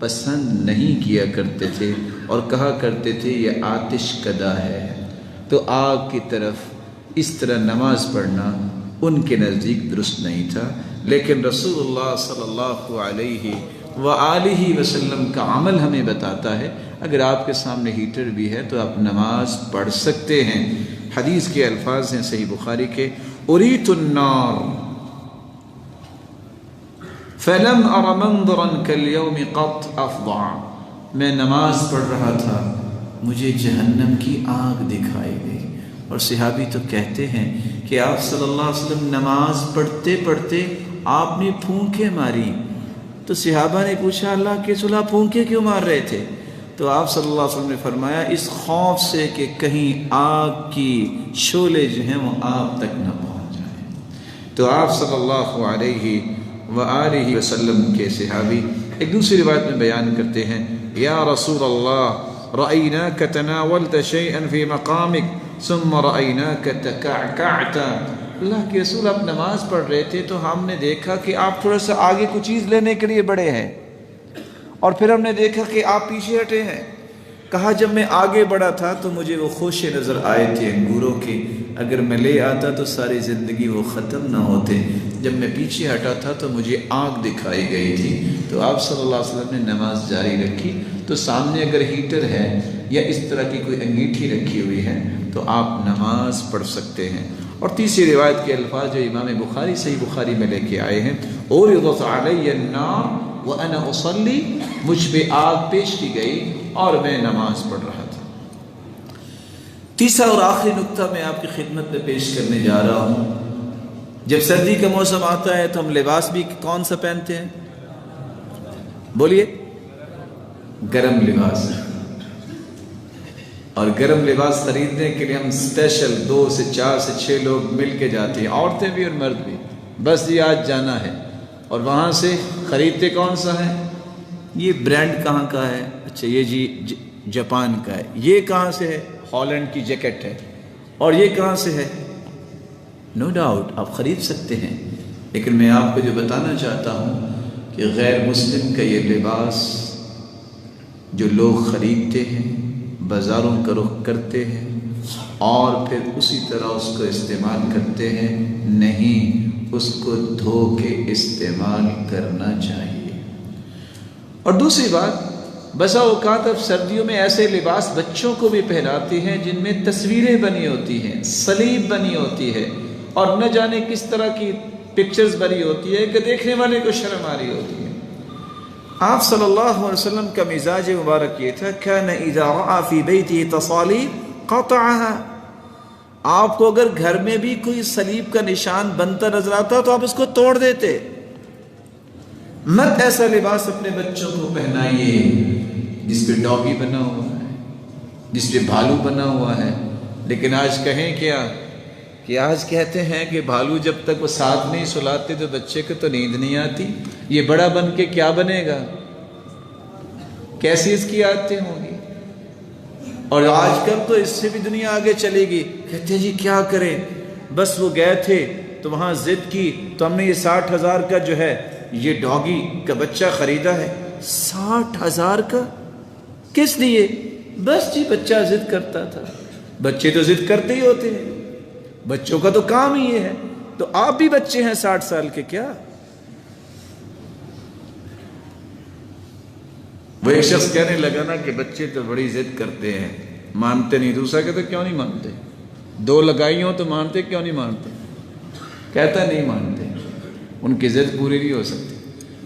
پسند نہیں کیا کرتے تھے اور کہا کرتے تھے یہ آتش کدہ ہے۔ تو آگ کی طرف اس طرح نماز پڑھنا ان کے نزدیک درست نہیں تھا، لیکن رسول اللہ صلی اللہ علیہ وآلہ وسلم کا عمل ہمیں بتاتا ہے اگر آپ کے سامنے ہیٹر بھی ہے تو آپ نماز پڑھ سکتے ہیں۔ حدیث کے الفاظ ہیں صحیح بخاری کے، اریت النار فلم ار منظرا کالیوم قط افظع، میں نماز پڑھ رہا تھا مجھے جہنم کی آگ دکھائی گئی۔ اور صحابی تو کہتے ہیں کہ آپ صلی اللہ علیہ وسلم نماز پڑھتے پڑھتے آپ نے پھونکیں ماری، تو صحابہ نے پوچھا اللہ کے رسول آپ پھونکیں کیوں مار رہے تھے؟ تو آپ صلی اللہ علیہ وسلم نے فرمایا اس خوف سے کہ کہیں آگ کی شعلے جو ہیں وہ آپ تک نہ پہنچ جائیں۔ تو آپ صلی اللہ علیہ وآلہ وسلم کے صحابی ایک دوسری روایت میں بیان کرتے ہیں، یا رسول اللہ رأیناک تناولت شیئا فی مقامک ثم رأیناک تکعکعت، اللہ کے رسول آپ نماز پڑھ رہے تھے تو ہم نے دیکھا کہ آپ تھوڑا سا آگے کچھ چیز لینے کے لیے بڑھے ہیں، اور پھر ہم نے دیکھا کہ آپ پیچھے ہٹے ہیں۔ کہا جب میں آگے بڑھا تھا تو مجھے وہ خوشے نظر آئے تھے انگوروں کے، اگر میں لے آتا تو ساری زندگی وہ ختم نہ ہوتے، جب میں پیچھے ہٹا تھا تو مجھے آگ دکھائی گئی تھی۔ تو آپ صلی اللہ علیہ وسلم نے نماز جاری رکھی، تو سامنے اگر ہیٹر ہے یا اس طرح کی کوئی انگیٹھی رکھی ہوئی ہے تو آپ نماز پڑھ سکتے ہیں۔ اور تیسری روایت کے الفاظ جو امام بخاری صحیح بخاری میں لے کے آئے ہیں، عُرِضَتْ عَلَيَّ النَّارُ وَأَنَا أُصَلِّي، مجھ پہ آگ پیش کی گئی اور میں نماز پڑھ رہا تھا۔ تیسرا اور آخری نقطہ میں آپ کی خدمت میں پیش کرنے جا رہا ہوں، جب سردی کا موسم آتا ہے تو ہم لباس بھی کون سا پہنتے ہیں؟ بولیے، گرم لباس۔ اور گرم لباس خریدنے کے لیے ہم اسپیشل 2 سے 4 سے 6 لوگ مل کے جاتے ہیں، عورتیں بھی اور مرد بھی، بس یہ آج جانا ہے، اور وہاں سے خریدتے کون سا ہے؟ یہ برانڈ کہاں کا ہے؟ اچھا یہ جی جاپان کا ہے۔ یہ کہاں سے ہے؟ ہالینڈ کی جیکٹ ہے۔ اور یہ کہاں سے ہے؟ نو ڈاؤٹ آپ خرید سکتے ہیں، لیکن میں آپ کو جو بتانا چاہتا ہوں کہ غیر مسلم کا یہ لباس جو لوگ خریدتے ہیں، بازاروں کا رخ کرتے ہیں اور پھر اسی طرح اس کو استعمال کرتے ہیں، نہیں، اس کو دھو کے استعمال کرنا چاہیے۔ اور دوسری بات، بسا اوقات اب سردیوں میں ایسے لباس بچوں کو بھی پہناتے ہیں جن میں تصویریں بنی ہوتی ہیں، صلیب بنی ہوتی ہے، اور نہ جانے کس طرح کی پکچرز بنی ہوتی ہے کہ دیکھنے والے کو شرم آ رہی ہوتی ہے۔ آپ صلی اللہ علیہ وسلم کا مزاج مبارک یہ تھا، كَانَ إِذَا رَأَى فِي بَيْتِهِ تَصَالِيبَ قَطَعَهَا، آپ کو اگر گھر میں بھی کوئی صلیب کا نشان بنتا نظر آتا تو آپ اس کو توڑ دیتے۔ مت ایسا لباس اپنے بچوں کو پہنائیے جس پہ ڈاگی بنا ہوا ہے، جس پہ بھالو بنا ہوا ہے۔ لیکن آج کہیں کیا کہ آج کہتے ہیں کہ بھالو جب تک وہ ساتھ نہیں سلاتے تو بچے کو تو نیند نہیں آتی، یہ بڑا بن کے کیا بنے گا، کیسی اس کی عادتیں ہوں گی۔ اور آج کل تو اس سے بھی دنیا آگے چلے گی، کہتے ہیں جی کیا کریں، بس وہ گئے تھے تو وہاں ضد کی تو ہم نے یہ 60,000 کا جو ہے یہ ڈاگی کا بچہ خریدا ہے۔ 60,000 کا کس لیے؟ بس جی بچہ ضد کرتا تھا۔ بچے تو ضد کرتے ہی ہوتے ہیں، بچوں کا تو کام ہی یہ ہے، تو آپ بھی بچے ہیں 60 سال کے کیا؟ وہ ایک شخص کہنے لگا نا کہ بچے تو بڑی ضد کرتے ہیں، مانتے نہیں۔ دوسرا کہتا کیوں نہیں مانتے؟ 2 لگائی ہوں تو مانتے، کیوں نہیں مانتے؟ کہتا نہیں مانتے، ان کی ضد پوری نہیں ہو سکتی۔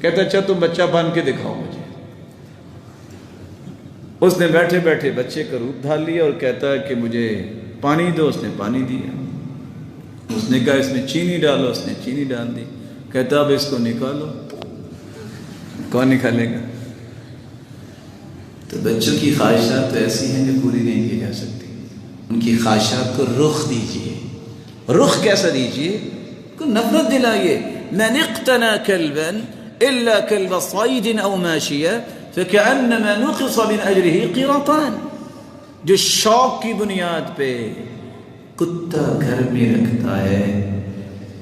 کہتا اچھا تم بچہ بن کے دکھاؤ مجھے۔ اس نے بیٹھے بیٹھے بچے کا روپ ڈھال لیا اور کہتا ہے کہ مجھے پانی دو، اس نے پانی دیا۔ اس نے کہا اس میں چینی ڈالو، اس نے چینی ڈال دی۔ کہتا اب اس کو نکالو، کون نکالے گا؟ تو بچوں کی خواہشات تو ایسی ہیں جو پوری نہیں کی جا سکتی، ان کی خواہشات کو رخ دیجئے۔ رخ کیسا دیجئے؟ کو نفرت دلائیے۔ من اقتنى كلبا الا كلب صيد او ماشية فكأنما نقص من اجره قيراطان، جو شوق کی بنیاد پہ کتا گھر میں رکھتا ہے،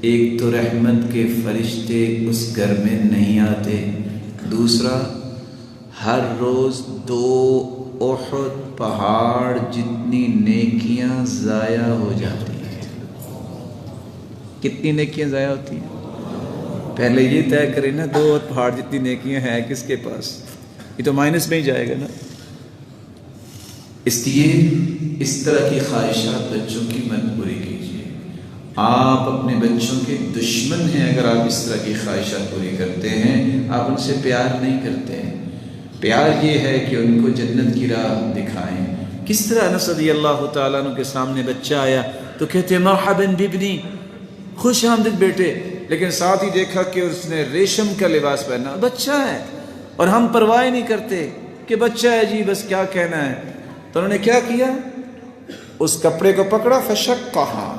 ایک تو رحمت کے فرشتے اس گھر میں نہیں آتے، دوسرا ہر روز 2 احد پہاڑ جتنی نیکیاں ضائع ہو جاتی ہیں۔ کتنی نیکیاں ضائع ہوتی ہیں؟ پہلے یہ طے کریں نا 2 اور پہاڑ جتنی نیکیاں ہیں کس کے پاس، یہ تو مائنس میں ہی جائے گا نا۔ اس لیے اس طرح کی خواہشات بچوں کی مت پوری کیجیے۔ آپ اپنے بچوں کے دشمن ہیں اگر آپ اس طرح کی خواہشات پوری کرتے ہیں، آپ ان سے پیار نہیں کرتے ہیں۔ پیار یہ ہے کہ ان کو جنت کی راہ دکھائیں۔ کس طرح انس رضی اللہ تعالیٰ عنہ کے سامنے بچہ آیا تو کہتے ہیں مرحبا بابنی، خوش آمدید بیٹے، لیکن ساتھ ہی دیکھا کہ اس نے ریشم کا لباس پہنا، بچہ ہے، اور ہم پرواہ نہیں کرتے کہ بچہ ہے جی بس کیا کہنا ہے۔ تو انہوں نے کیا کیا، اس کپڑے کو پکڑا فشقھا،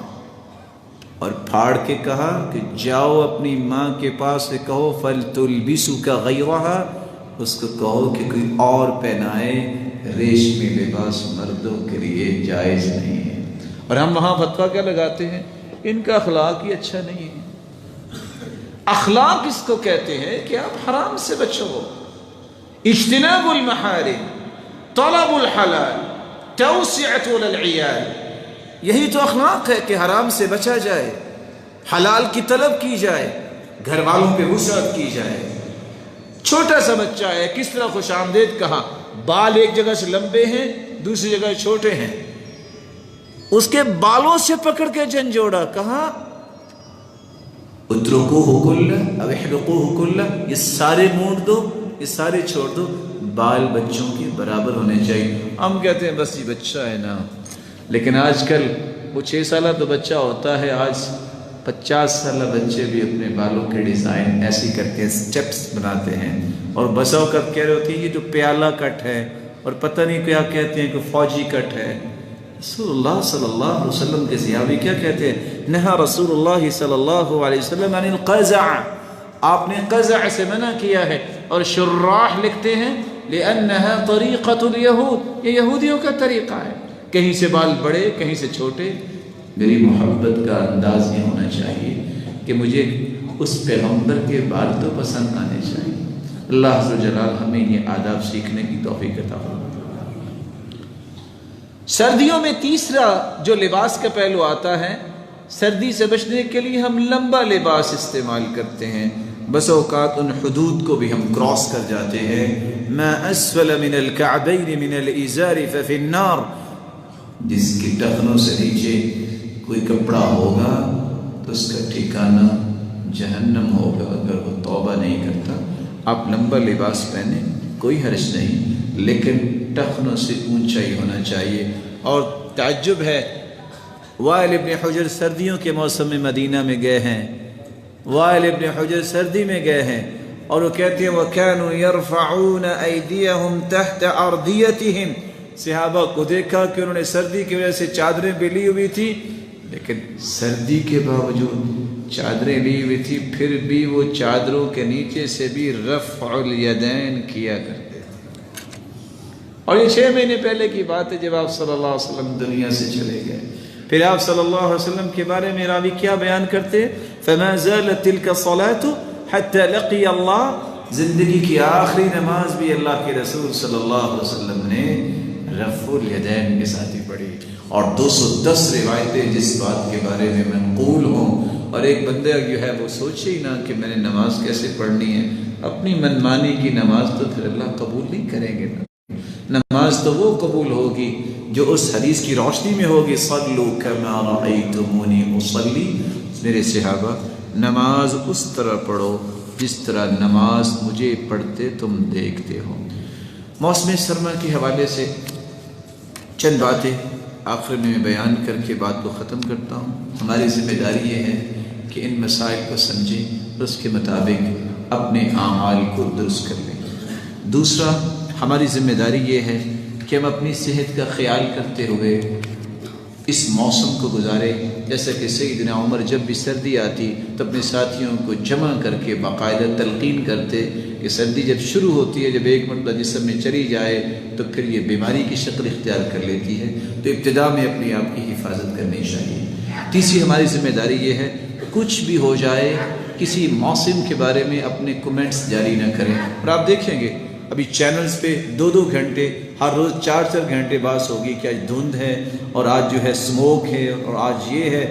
اور پھاڑ کے کہا کہ جاؤ اپنی ماں کے پاس سے کہو فلتلبسک غیرھا، اس کو کہو کہ کوئی اور پہنائے، ریشمی لباس مردوں کے لیے جائز نہیں ہے۔ اور ہم وہاں فتویٰ کیا لگاتے ہیں، ان کا اخلاق ہی اچھا نہیں ہے۔ اخلاق اس کو کہتے ہیں کہ آپ حرام سے بچو، اجتناب المحارم، طلب الحلال، توسعۃ للعیال، یہی تو اخلاق ہے کہ حرام سے بچا جائے، حلال کی طلب کی جائے، گھر والوں پہ وسعت کی جائے۔ چھوٹا سا بچہ ہے، کس طرح خوش آمدید کہا، بال ایک جگہ سے لمبے ہیں دوسری جگہ چھوٹے ہیں، اس کے بالوں سے پکڑ کے جھنجھوڑا، کہا اترکوہ کلہ او احلقوہ کلہ، یہ سارے مونڈ دو، یہ سارے چھوڑ دو، بال بچوں کے برابر ہونے چاہیے۔ ہم کہتے ہیں بس یہ بچہ ہے نا، لیکن آج کل وہ 6 سالہ تو بچہ ہوتا ہے، آج 50 سالہ بچے بھی اپنے بالوں کے ڈیزائن ایسی کرتے ہیں، سٹیپس بناتے ہیں، اور بسا اوقات کہہ رہے ہوتی ہیں یہ جو پیالہ کٹ ہے، اور پتہ نہیں کیا کہتے ہیں کہ فوجی کٹ ہے۔ رسول اللہ صلی اللہ علیہ وسلم کے صحابی کیا کہتے ہیں، نہا رسول اللہ صلی اللہ علیہ وسلم عن القزع، آپ نے قزع سے منع کیا ہے، اور شراح لکھتے ہیں لأنها طریقۃ اليہود، یہ یہودیوں کا طریقہ ہے، کہیں سے بال بڑے کہیں سے چھوٹے۔ میری محبت کا انداز یہ ہونا چاہیے کہ مجھے اس پیغمبر کے بال تو پسند آنے چاہیے۔ اللہ عز و جلال ہمیں یہ آداب سیکھنے کی توفیق عطا فرمائے۔ سردیوں میں تیسرا جو لباس کا پہلو آتا ہے، سردی سے بچنے کے لیے ہم لمبا لباس استعمال کرتے ہیں، بس اوقات ان حدود کو بھی ہم کراس کر جاتے ہیں۔ ما اسفل من الكعبین من الازار ففی النار، جس کی ٹخنوں سے نیچے کوئی کپڑا ہوگا تو اس کا ٹھکانہ جہنم ہوگا اگر وہ توبہ نہیں کرتا۔ آپ لمبا لباس پہنیں کوئی حرج نہیں، لیکن ٹخنوں سے اونچا ہی ہونا چاہیے۔ اور تعجب ہے، وائل ابن حجر سردیوں کے موسم میں مدینہ میں گئے ہیں، وائل ابن حجر سردی میں گئے ہیں، اور وہ کہتے ہیں وَكَانُوا يَرْفَعُونَ أَيْدِيَهُمْ تَحْتَ أَرْضِيَتِهِمْ، صحابہ کو دیکھا کہ انہوں نے سردی کی وجہ سے چادریں بھی لی ہوئی تھی، لیکن سردی کے باوجود چادریں لی ہوئی تھی پھر بھی وہ چادروں کے نیچے سے بھی رفع الیدین کیا کرتے تھے۔ اور یہ 6 مہینے پہلے کی بات ہے جب آپ صلی اللہ علیہ وسلم دنیا سے چلے گئے۔ پھر آپ صلی اللہ علیہ وسلم کے بارے میں راوی کیا بیان کرتے، فَمَا زَالَتْ تِلْكَ الصَّلَاةُ حَتَّى لَقِيَ اللَّهُ، زندگی کی آخری نماز بھی اللہ کے رسول صلی اللہ علیہ وسلم نے رفع الیدین کے ساتھ ہی پڑھی۔ اور 210 روایتیں جس بات کے بارے میں منقول ہوں، اور ایک بندہ جو ہے وہ سوچے ہی نہ کہ میں نے نماز کیسے پڑھنی ہے، اپنی منمانی کی نماز تو پھر اللہ قبول نہیں کریں گے نا۔ نماز تو وہ قبول ہوگی جو اس حدیث کی روشنی میں ہوگی، صلو کما رأیتمونی اصلی، میرے صحابہ نماز اس طرح پڑھو جس طرح نماز مجھے پڑھتے تم دیکھتے ہو۔ موسم سرما کے حوالے سے چند باتیں آخر میں بیان کر کے بات کو ختم کرتا ہوں۔ ہماری ذمہ داری یہ ہے کہ ان مسائل کو سمجھیں اور اس کے مطابق اپنے اعمال کو درست کر لیں۔ دوسرا، ہماری ذمہ داری یہ ہے کہ ہم اپنی صحت کا خیال کرتے ہوئے اس موسم کو گزارے، جیسا کہ سیدنا عمر جب بھی سردی آتی تو اپنے ساتھیوں کو جمع کر کے باقاعدہ تلقین کرتے کہ سردی جب شروع ہوتی ہے، جب ایک مرتبہ جسم میں چلی جائے تو پھر یہ بیماری کی شکل اختیار کر لیتی ہے، تو ابتدا میں اپنے آپ کی حفاظت کرنی چاہیے۔ تیسری ہماری ذمہ داری یہ ہے کچھ بھی ہو جائے کسی موسم کے بارے میں اپنے کومنٹس جاری نہ کریں۔ اور آپ دیکھیں گے ابھی چینلز پہ 2-2 گھنٹے ہر روز 4-4 گھنٹے بحث ہوگی کہ آج دھند ہے اور آج جو ہے سموک ہے اور آج یہ ہے۔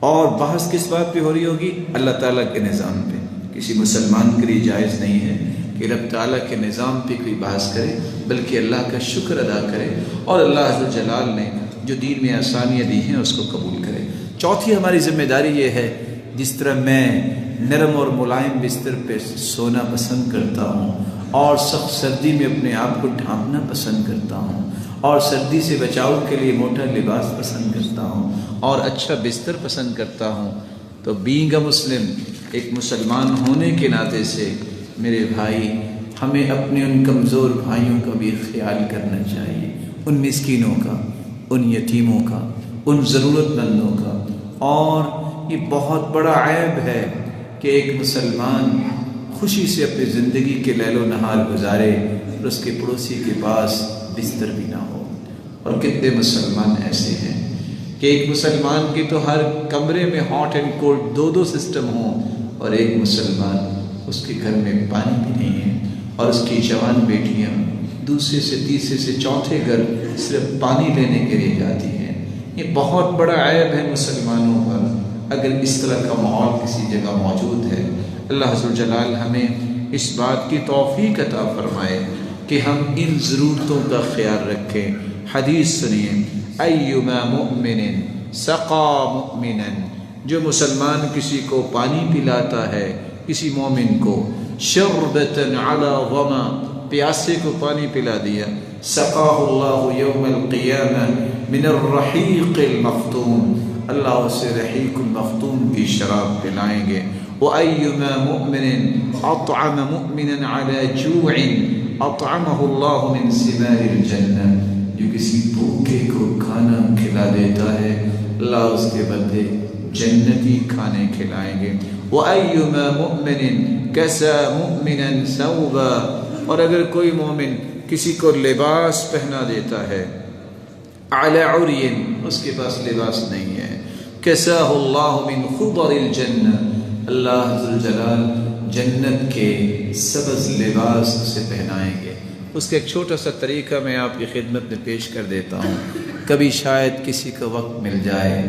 اور بحث کس بات پہ ہو رہی ہوگی؟ اللہ تعالیٰ کے نظام پہ۔ کسی مسلمان کے لیے جائز نہیں ہے کہ رب تعالیٰ کے نظام پہ کوئی بحث کرے، بلکہ اللہ کا شکر ادا کرے اور اللہ عز و جلال نے جو دین میں آسانیاں دی ہیں اس کو قبول کرے۔ چوتھی ہماری ذمہ داری یہ ہے، جس طرح میں نرم اور ملائم بستر پہ سونا پسند کرتا ہوں اور سخت سردی میں اپنے آپ کو ڈھانپنا پسند کرتا ہوں اور سردی سے بچاؤ کے لیے موٹا لباس پسند کرتا ہوں اور اچھا بستر پسند کرتا ہوں، تو بینگ اے مسلم، ایک مسلمان ہونے کے ناطے سے میرے بھائی، ہمیں اپنے ان کمزور بھائیوں کا بھی خیال کرنا چاہیے، ان مسکینوں کا، ان یتیموں کا، ان ضرورت مندوں کا۔ اور یہ بہت بڑا عیب ہے کہ ایک مسلمان خوشی سے اپنی زندگی کے لیل و نہار گزارے اور اس کے پڑوسی کے پاس بستر بھی نہ ہو۔ اور کتنے مسلمان ایسے ہیں کہ ایک مسلمان کے تو ہر کمرے میں ہاٹ اینڈ کولڈ دو سسٹم ہوں، اور ایک مسلمان اس کے گھر میں پانی بھی نہیں ہے، اور اس کی جوان بیٹیاں دوسرے سے تیسرے سے چوتھے گھر صرف پانی لینے کے لیے جاتی ہیں۔ یہ بہت بڑا عیب ہے مسلمانوں پر اگر اس طرح کا ماحول کسی جگہ موجود ہے۔ اللہ عز و جلال ہمیں اس بات کی توفیق عطا فرمائے کہ ہم ان ضرورتوں کا خیال رکھیں۔ حدیث سنیے، ایما مؤمن سقا مؤمنا، جو مسلمان کسی کو پانی پلاتا ہے، کسی مومن کو، شربتا علی ظما، پیاسے کو پانی پلا دیا، سقاہ اللہ یوم القیامہ من الرحیق المختوم، اللہ اسے رحیق المختوم کی شراب پلائیں گے۔ وَأَيُّمَا مُؤْمِنٍ أَطْعَمَ مُؤْمِنًا عَلَى جُوعٍ أَطْعَمَهُ اللَّهُ مِنْ ثِمَارِ الْجَنَّةِ، جو کسی بھوکے کو کھانا کھلا دیتا ہے، اللہ اس کے بدلے جنتی کھانے کھلائیں گے۔ وَأَيُّمَا مُؤْمِنٍ كَسَى مُؤْمِنًا ثَوْبًا، اور اگر کوئی مومن کسی کو لباس پہنا دیتا ہے، عَلَى عُرْيٍ، اس کے پاس لباس نہیں ہے، كَسَاهُ اللَّهُ مِنْ خُضَرِ الْجَنَّةِ، اللہ ذوالجلال جنت کے سبز لباس سے پہنائیں گے۔ اس کا ایک چھوٹا سا طریقہ میں آپ کی خدمت میں پیش کر دیتا ہوں، کبھی شاید کسی کو وقت مل جائے۔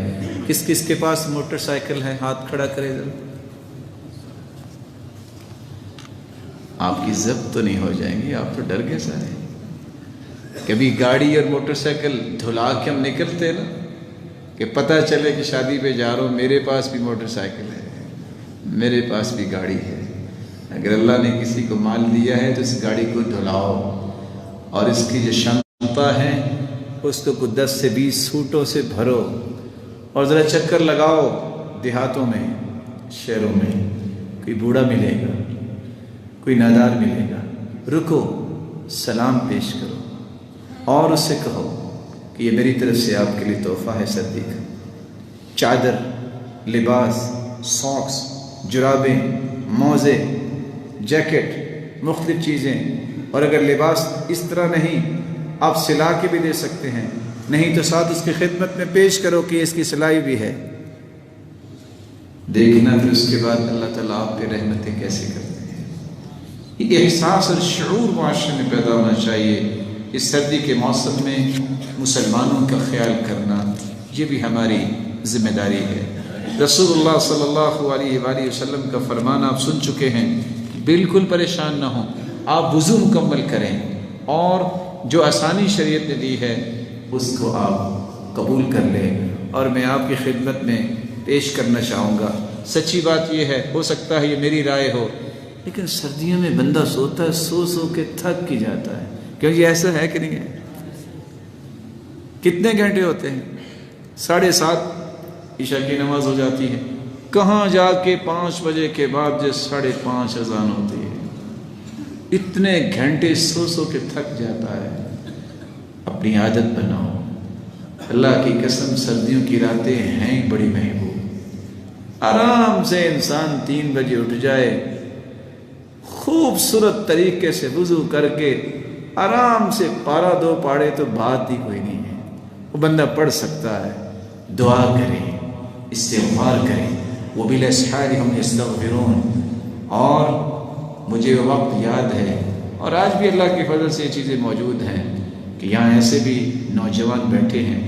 کس کس کے پاس موٹر سائیکل ہے؟ ہاتھ کھڑا کرے ذرا۔ آپ کی ضبط تو نہیں ہو جائیں گی، آپ تو ڈر گئے سارے۔ کبھی گاڑی اور موٹر سائیکل دھلا کے ہم نکلتے نا، کہ پتہ چلے کہ شادی پہ جا رہا ہوں، میرے پاس بھی موٹر سائیکل ہے، میرے پاس بھی گاڑی ہے۔ اگر اللہ نے کسی کو مال دیا ہے تو اس گاڑی کو دھلاؤ، اور اس کی جو شنطہ ہے اس کو 10 سے 20 سوٹوں سے بھرو، اور ذرا چکر لگاؤ دیہاتوں میں، شہروں میں۔ کوئی بوڑھا ملے گا، کوئی نادار ملے گا، رکو، سلام پیش کرو اور اس سے کہو کہ یہ میری طرف سے آپ کے لیے تحفہ ہے سردی کا۔ چادر، لباس، ساکس، جرابیں، موزے، جیکٹ، مختلف چیزیں، اور اگر لباس اس طرح نہیں آپ سلا کے بھی دے سکتے ہیں، نہیں تو ساتھ اس کی خدمت میں پیش کرو کہ اس کی سلائی بھی ہے۔ دیکھنا پھر اس کے بعد اللہ تعالیٰ آپ پہ رحمتیں کیسے کرتے ہیں۔ یہ احساس اور شعور معاشرے میں پیدا ہونا چاہیے۔ اس سردی کے موسم میں مسلمانوں کا خیال کرنا یہ بھی ہماری ذمہ داری ہے۔ رسول اللہ صلی اللہ علیہ وآلہ وسلم کا فرمان آپ سن چکے ہیں، بالکل پریشان نہ ہوں، آپ وضو مکمل کریں اور جو آسانی شریعت نے دی ہے اس کو آپ قبول کر لیں۔ اور میں آپ کی خدمت میں پیش کرنا چاہوں گا، سچی بات یہ ہے، ہو سکتا ہے یہ میری رائے ہو، لیکن سردیوں میں بندہ سوتا ہے، سو سو کے تھک کی جاتا ہے، کیونکہ ایسا ہے کہ نہیں ہے؟ کتنے گھنٹے ہوتے ہیں؟ 7:30 عشاء کی نماز ہو جاتی ہے، کہاں جا کے 5 بجے کے بعد جو 5:30 اذان ہوتی ہے، اتنے گھنٹے سو کے تھک جاتا ہے۔ اپنی عادت بناؤ، اللہ کی قسم سردیوں کی راتیں ہیں بڑی محبوب، آرام سے انسان 3 بجے اٹھ جائے، خوبصورت طریقے سے وضو کر کے آرام سے پارا 2 پاڑے تو بات ہی کوئی نہیں ہے، وہ بندہ پڑھ سکتا ہے، دعا کرے، استغفار کرے، وبالاسحار هم يستغفرون۔ اور مجھے وہ وقت یاد ہے، اور آج بھی اللہ کے فضل سے یہ چیزیں موجود ہیں کہ یہاں ایسے بھی نوجوان بیٹھے ہیں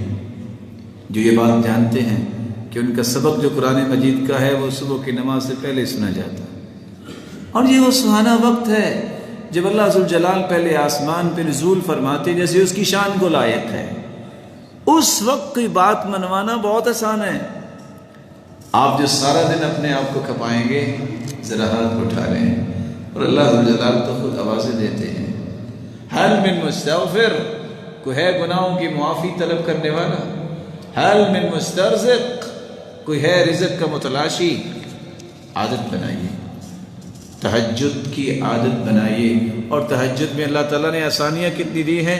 جو یہ بات جانتے ہیں کہ ان کا سبق جو قرآن مجید کا ہے وہ صبح کی نماز سے پہلے سنا جاتا ہے۔ اور یہ وہ سہانا وقت ہے جب اللہ ذوالجلال پہلے آسمان پہ نزول فرماتے جیسے اس کی شان کو لائق ہے۔ اس وقت کی بات منوانا بہت آسان ہے۔ آپ جو سارا دن اپنے آپ کو کھپائیں گے، ذرا ہاتھ اٹھا لیں، اور اللہ ذوالجلال تو خود آوازیں دیتے ہیں، حل من مستغفر، کوئی ہے گناہوں کی معافی طلب کرنے والا، حل من مسترزق، کوئی ہے رزق کا متلاشی۔ عادت بنائیے، تہجد کی عادت بنائیے، اور تہجد میں اللہ تعالیٰ نے آسانیاں کتنی دی ہیں۔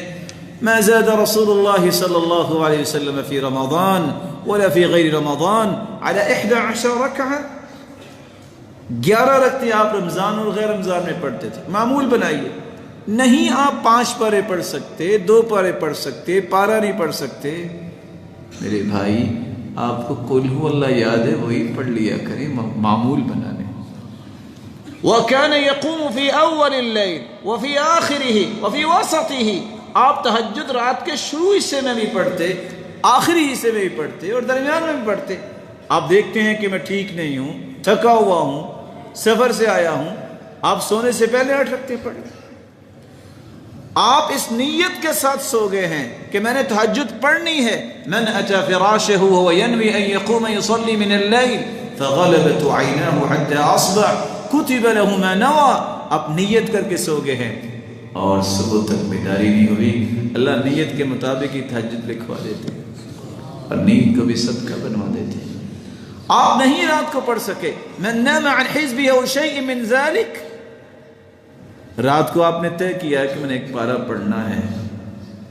ما زاد رسول اللہ صلی اللہ علیہ وسلم فی رمضان ولا فی غیر رمضان على 11 رکعہ، 11 رکعتیں آپ رمضان اور غیر رمضان میں پڑھتے تھے۔ معمول بنائیے، نہیں آپ 5 پارے پڑھ سکتے، 2 پارے پڑھ سکتے، پارہ نہیں پڑھ سکتے، میرے بھائی آپ کو قل ہو اللہ یاد ہے وہی پڑھ لیا کریں، معمول بنا لیں۔ وَكَانَ يَقُومُ فِي أَوَّلِ اللَّيْلِ وَفِي آخِرِهِ وَفِي وَسَطِهِ، آپ تہجد رات کے شروع حصے میں بھی پڑھتے، آخری حصے میں بھی پڑھتے، اور درمیان میں بھی پڑھتے۔ آپ دیکھتے ہیں کہ میں ٹھیک نہیں ہوں، تھکا ہوا ہوں، سفر سے آیا ہوں، آپ سونے سے پہلے 8 رکعتیں پڑھیں۔ آپ اس نیت کے ساتھ سو گئے ہیں کہ میں نے تہجد پڑھنی ہے۔ من اتى فراشه وهو ينوي ان يقوم يصلي من الليل فغلبت عيناه حتى اصبح كتب له ما نوى، آپ نیت کر کے سو گئے ہیں اور صبح تک بیداری نہیں ہوئی، اللہ نیت کے مطابق ہی تہجد لکھوا دیتے اور نیند کو بھی صدقہ بنوا دیتے۔ آپ نہیں رات کو پڑھ سکے، من نام عن حزبه او شيء من ذلك، رات کو آپ نے طے کیا کہ میں نے 1 پارہ پڑھنا ہے،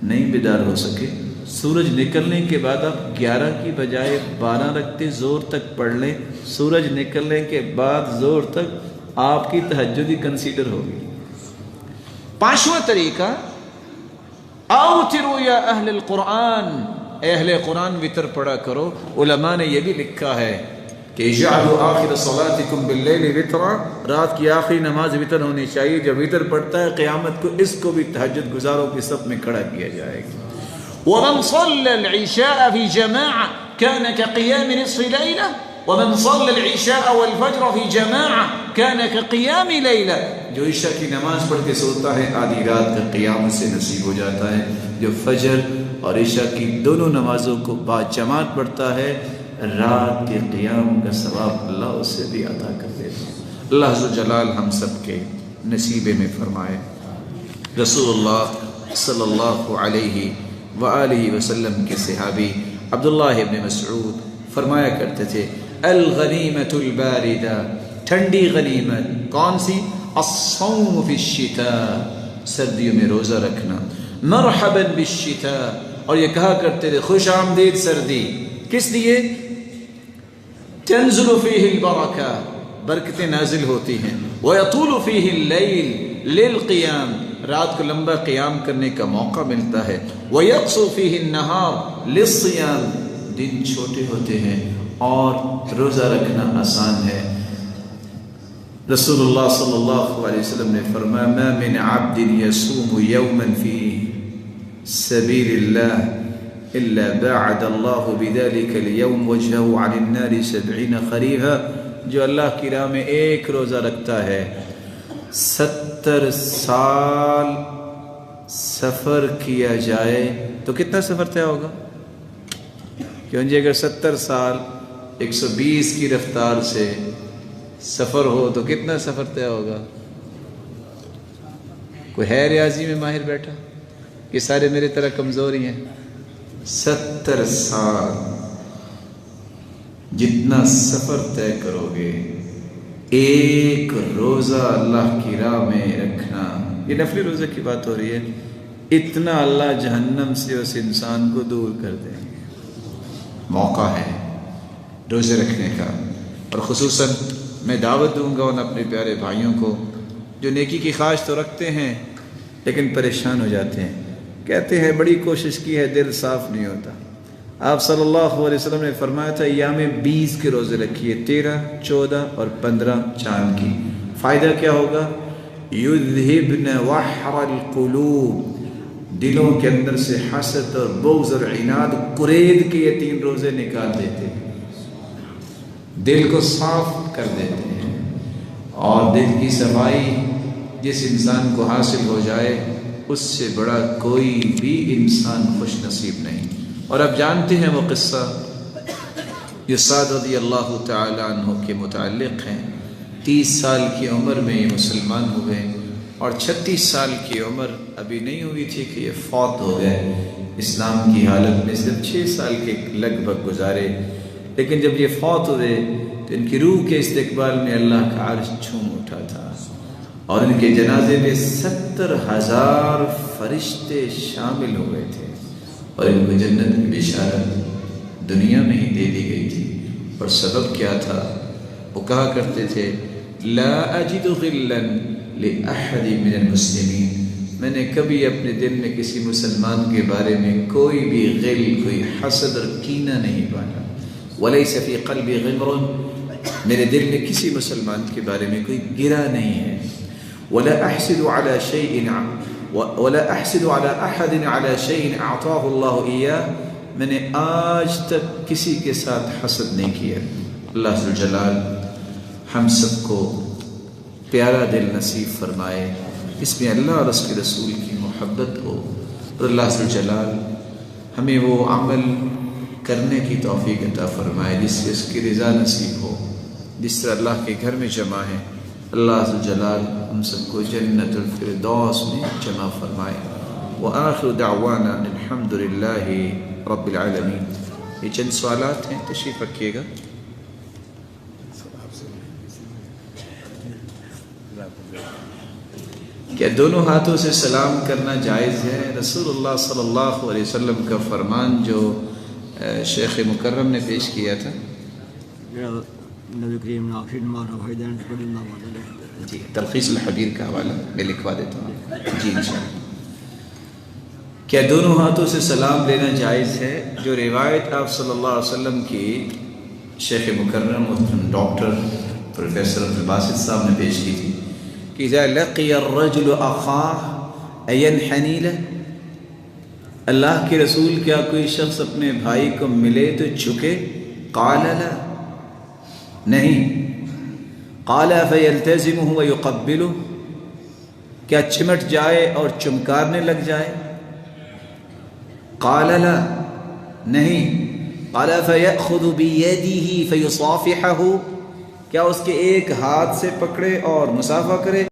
نہیں بیدار ہو سکے، سورج نکلنے کے بعد آپ 11 کی بجائے 12 رکعتیں زور تک پڑھ لیں، سورج نکلنے کے بعد زور تک آپ کی تہجد ہی کنسیڈر ہوگی۔ 5واں طریقہ، اوتروا یا اہل القرآن، اے اہل قرآن وطر پڑھا کرو۔ علماء نے یہ بھی لکھا ہے کہ اجعلوا آخر صلاتکم باللیل وطرا، رات کی آخری نماز وطر ہونی چاہیے۔ جب وطر پڑھتا ہے قیامت کو اس کو بھی تہجد گزاروں کی صف میں کھڑا کیا جائے گا۔ ومن صلى العشاء في جماعة كان كقيام نصف ليلة ومن صلى العشاء والفجر في جماعة كان كقيام ليلة، جو عشاء کی نماز پڑھ کے سوتا ہے آدھی رات کا قیام سے نصیب ہو جاتا ہے، جو فجر اور عشاء کی دونوں نمازوں کو با جماعت پڑھتا ہے رات کے قیام کا ثواب اللہ اس سے بھی عطا کر دیتا ہے۔ اللہ عز و جلال ہم سب کے نصیبے میں فرمائے۔ رسول اللہ صلی اللہ علیہ وآلہ وسلم کے صحابی عبداللہ ابن مسعود فرمایا کرتے تھے، الغنیمۃ الباردہ، ٹھنڈی غنیمت کون سی؟ الصوم فی الشتاء، سردیوں میں روزہ رکھنا، مرحبا بالشتاء، اور یہ کہا کرتے تھے خوش آمدید سردی، کس لیے؟ تنزل فیہ البرکہ، برکتیں نازل ہوتی ہیں، ویطول فیہ اللیل للقیام، رات کو لمبا قیام کرنے کا موقع ملتا ہے، ویقصر فیہ النہار للصیام، دن چھوٹے ہوتے ہیں اور روزہ رکھنا آسان ہے۔ رسول اللہ صلی اللہ علیہ وسلم نے فرمایا، ما من عبد یصوم یوما فی سبیل اللہ إلا باعد الله بذلك اليوم وجهه عن النار 70 خريفا، جو اللہ کی راہ میں ایک روزہ رکھتا ہے 70 سال سفر کیا جائے تو کتنا سفر طے ہوگا؟ کیوں جی اگر 70 سال 120 کی رفتار سے سفر ہو تو کتنا سفر طے ہوگا؟ کوئی ہے ریاضی میں ماہر بیٹھا؟ یہ سارے میرے طرح کمزور ہی ہیں۔ 70 سال جتنا سفر طے کرو گے، ایک روزہ اللہ کی راہ میں رکھنا، یہ نفلی روزے کی بات ہو رہی ہے، اتنا اللہ جہنم سے اس انسان کو دور کر دیں گے۔ موقع ہے روزے رکھنے کا، اور خصوصاً میں دعوت دوں گا ان اپنے پیارے بھائیوں کو جو نیکی کی خواہش تو رکھتے ہیں لیکن پریشان ہو جاتے ہیں، کہتے ہیں بڑی کوشش کی ہے دل صاف نہیں ہوتا۔ آپ صلی اللہ علیہ وسلم نے فرمایا تھا ایام 20 کے روزے رکھیے، 13، 14 اور 15 چاند کی۔ فائدہ کیا ہوگا؟ یذہبن وحر القلوب، دلوں کے اندر سے حسد اور بغض اور عناد قرید کے یہ 3 روزے نکال دیتے ہیں۔ دل کو صاف کر دیتے ہیں، اور دل کی صفائی جس انسان کو حاصل ہو جائے اس سے بڑا کوئی بھی انسان خوش نصیب نہیں۔ اور اب جانتے ہیں وہ قصہ جو سعد رضی اللہ تعالی عنہ کے متعلق ہیں۔ 30 سال کی عمر میں یہ مسلمان ہوئے، اور 36 سال کی عمر ابھی نہیں ہوئی تھی کہ یہ فوت ہو گئے۔ اسلام کی حالت میں صرف 6 سال کے لگ بھگ گزارے، لیکن جب یہ فوت ہوئے تو ان کی روح کے استقبال میں اللہ کا عرش جھوم اٹھا تھا، اور ان کے جنازے میں 70,000 فرشتے شامل ہوئے تھے، اور ان کو جنت کی بشارت دنیا میں ہی دے دی گئی تھی۔ اور سبب کیا تھا؟ وہ کہا کرتے تھے لا اجد غلا لأحد من المسلمین، میں نے کبھی اپنے دل میں کسی مسلمان کے بارے میں کوئی بھی غل، کوئی حسد اور کینہ نہیں پایا۔ ولیس فی قلبی غمر، میرے دل میں کسی مسلمان کے بارے میں کوئی گرا نہیں ہے۔ ولا احسد على شيء ولا احسد على احد على شيء اعطاه الله اياه، میں نے آج تک کسی کے ساتھ حسد نہیں کیا۔ اللہ ذو الجلال ہم سب کو پیارا دل نصیب فرمائے، اس میں اللہ اور اس کے رسول کی محبت ہو، اور اللہ ذو الجلال ہمیں وہ عمل کرنے کی توفیق عطا فرمائے جس سے اس کی رضا نصیب ہو، جس طرح اللہ کے گھر میں جمع ہے۔ اللہ ذو الجلال ہم سب کو جنت الفردوس میں جمع فرمائے۔ وآخر دعوانا الحمد للہ رب العالمین۔ یہ چند سوالات ہیں، تشریف رکھیے گا۔ کیا دونوں ہاتھوں سے سلام کرنا جائز ہے؟ رسول اللہ صلی اللہ علیہ وسلم کا فرمان جو شیخ مکرم نے پیش کیا تھا، جی تلخیص الحبیر کا حوالہ میں لکھوا دیتا ہوں، جی انشاءاللہ۔ کیا دونوں ہاتھوں سے سلام لینا جائز ہے؟ جو روایت آپ صلی اللہ علیہ وسلم کی شیخ مکرم محترم ڈاکٹر پروفیسر عبدالباسط صاحب نے پیش کی تھی کہ اذا لقی الرجل اخاہ اینحنی لہ، اللہ کے رسول کیا کوئی شخص اپنے بھائی کو ملے تو جھکے؟ قال لا، نہیں۔ قال فیلتزمہ ویقبلہ، کیا چمٹ جائے اور چمکارنے لگ جائے؟ قال لا، نہیں۔ قال فیأخذ بیدہ فیصافحہ، کیا اس کے ایک ہاتھ سے پکڑے اور مصافحہ کرے؟